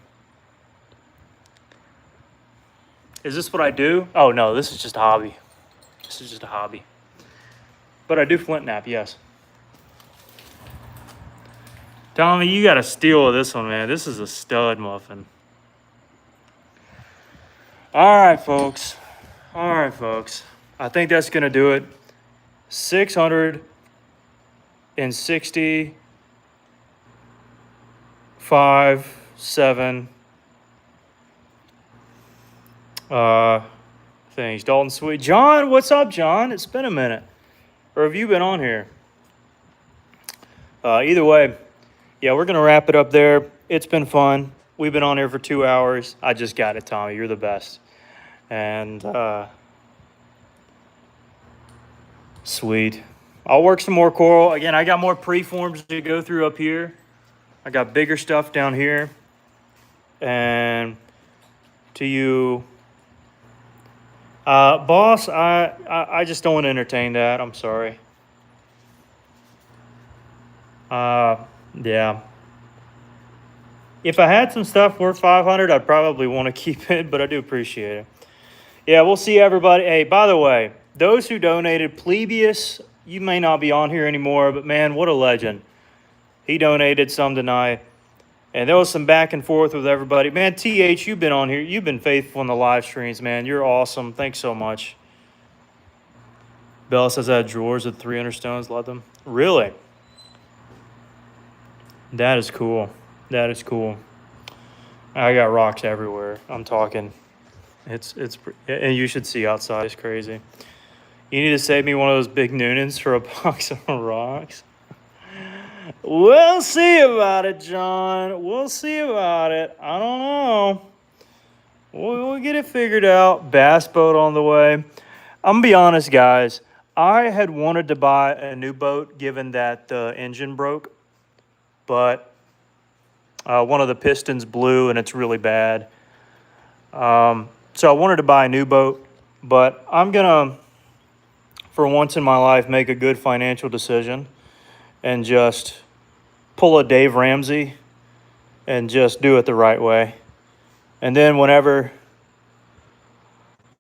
Is this what I do? Oh, no, this is just a hobby. But I do flint nap, yes. Tommy, you got a steal of this one, man. This is a stud muffin. All right, folks. I think that's going to do it. 600 in 65, 7 things. Dalton Sweet. John, what's up, John? It's been a minute. Or have you been on here? Either way, yeah, we're going to wrap it up there. It's been fun. We've been on here for 2 hours. I just got it, Tommy. You're the best. And sweet. I'll work some more coral. Again, I got more preforms to go through up here. I got bigger stuff down here. And to you, boss, I just don't want to entertain that. I'm sorry. Yeah. If I had some stuff worth 500, I'd probably want to keep it, but I do appreciate it. Yeah, we'll see everybody. Hey, by the way, those who donated, Plebius, you may not be on here anymore, but man, what a legend. He donated some tonight. And there was some back and forth with everybody. Man, TH, you've been on here. You've been faithful in the live streams, man. You're awesome. Thanks so much. Bella says I had drawers with 300 stones. Love them. Really? That is cool. That is cool. I got rocks everywhere. I'm talking. It's and you should see outside. It's crazy. You need to save me one of those big Noonans for a box of rocks. We'll see about it, John. We'll see about it. I don't know. We'll get it figured out. Bass boat on the way. I'm going to be honest, guys. I had wanted to buy a new boat given that the engine broke. But one of the pistons blew and it's really bad. So I wanted to buy a new boat. But I'm going to, for once in my life, make a good financial decision and just pull a Dave Ramsey and just do it the right way. And then whenever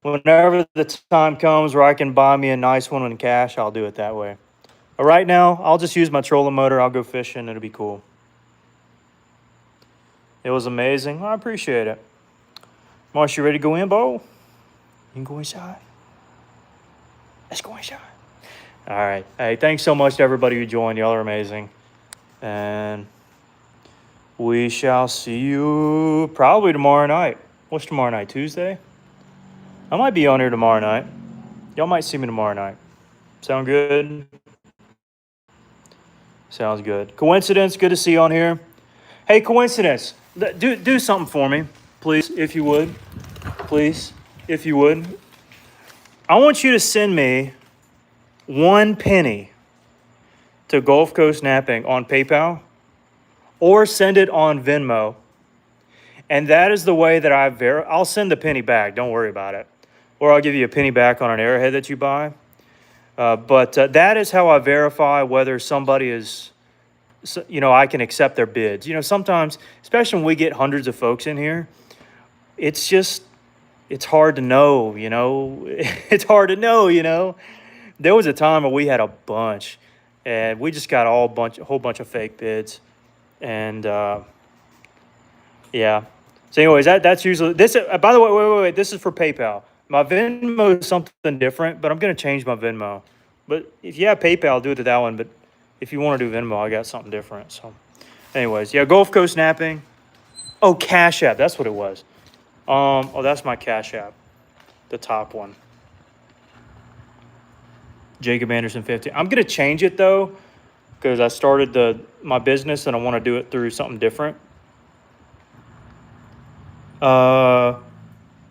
the time comes where I can buy me a nice one in cash, I'll do it that way. But right now, I'll just use my trolling motor. I'll go fishing. It'll be cool. It was amazing. I appreciate it. Marsh, you ready to go in, Bo? You can go inside. Let's go inside. All right. Hey, thanks so much to everybody who joined. Y'all are amazing. And we shall see you probably tomorrow night. What's tomorrow night? Tuesday? I might be on here tomorrow night. Y'all might see me tomorrow night. Sound good? Sounds good. Coincidence, good to see you on here. Hey, Coincidence, do something for me, please, if you would. Please, if you would. I want you to send me 1 penny to Gulf Coast Knapping on PayPal or send it on Venmo. And that is the way that I'll send the penny back. Don't worry about it. Or I'll give you a penny back on an arrowhead that you buy. But that is how I verify whether somebody is, I can accept their bids. Sometimes, especially when we get hundreds of folks in here, it's hard to know, It's hard to know, There was a time where we had a bunch, and we just got a whole bunch of fake bids. And, yeah. So anyways, that's usually, this. By the way, wait, this is for PayPal. My Venmo is something different, but I'm going to change my Venmo. But if you have PayPal, do it to that one. But if you want to do Venmo, I got something different. So anyways, yeah, Gulf Coast Knapping. Oh, Cash App. That's what it was. That's my Cash App. The top one. Jacob Anderson 50. I'm going to change it, though, because I started my business and I want to do it through something different.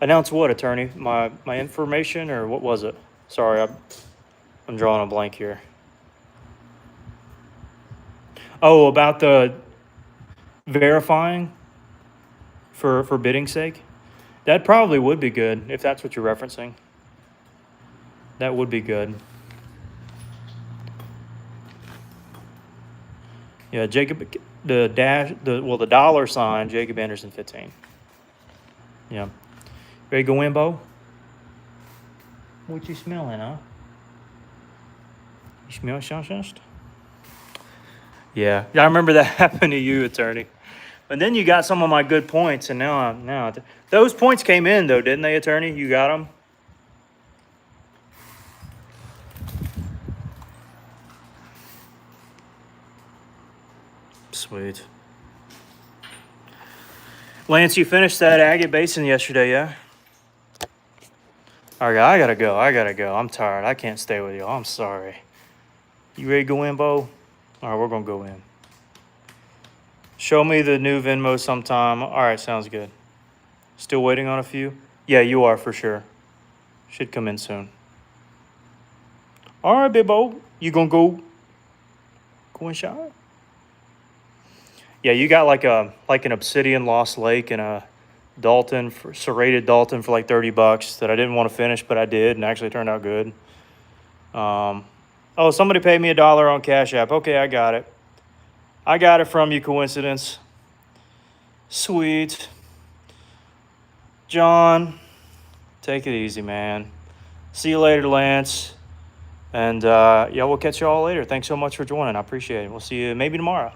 Announce what, attorney? My information, or what was it? Sorry, I'm drawing a blank here. Oh, about the verifying for bidding's sake? That probably would be good, if that's what you're referencing. That would be good. Yeah, Jacob, the dollar sign, Jacob Anderson 15. Yeah. Ready to go in, Bo? What you smelling, huh? You smell shust? Yeah, I remember that happened to you, attorney. And then you got some of my good points, and now those points came in, though, didn't they, attorney? You got them? Sweet. Lance, you finished that agate basin yesterday, yeah? All right, I gotta go. I'm tired. I can't stay with you. I'm sorry. You ready to go in, Bo? All right, we're gonna go in. Show me the new Venmo sometime. All right, sounds good. Still waiting on a few? Yeah, you are for sure. Should come in soon. All right, big Bo. You gonna go and shower? Yeah, you got like an obsidian Lost Lake and a Dalton serrated Dalton for like $30 that I didn't want to finish, but I did, and actually turned out good. Oh, somebody paid me $1 on Cash App. Okay, I got it. I got it from you, coincidence. Sweet. John, take it easy, man. See you later, Lance. And yeah, we'll catch you all later. Thanks so much for joining. I appreciate it. We'll see you maybe tomorrow.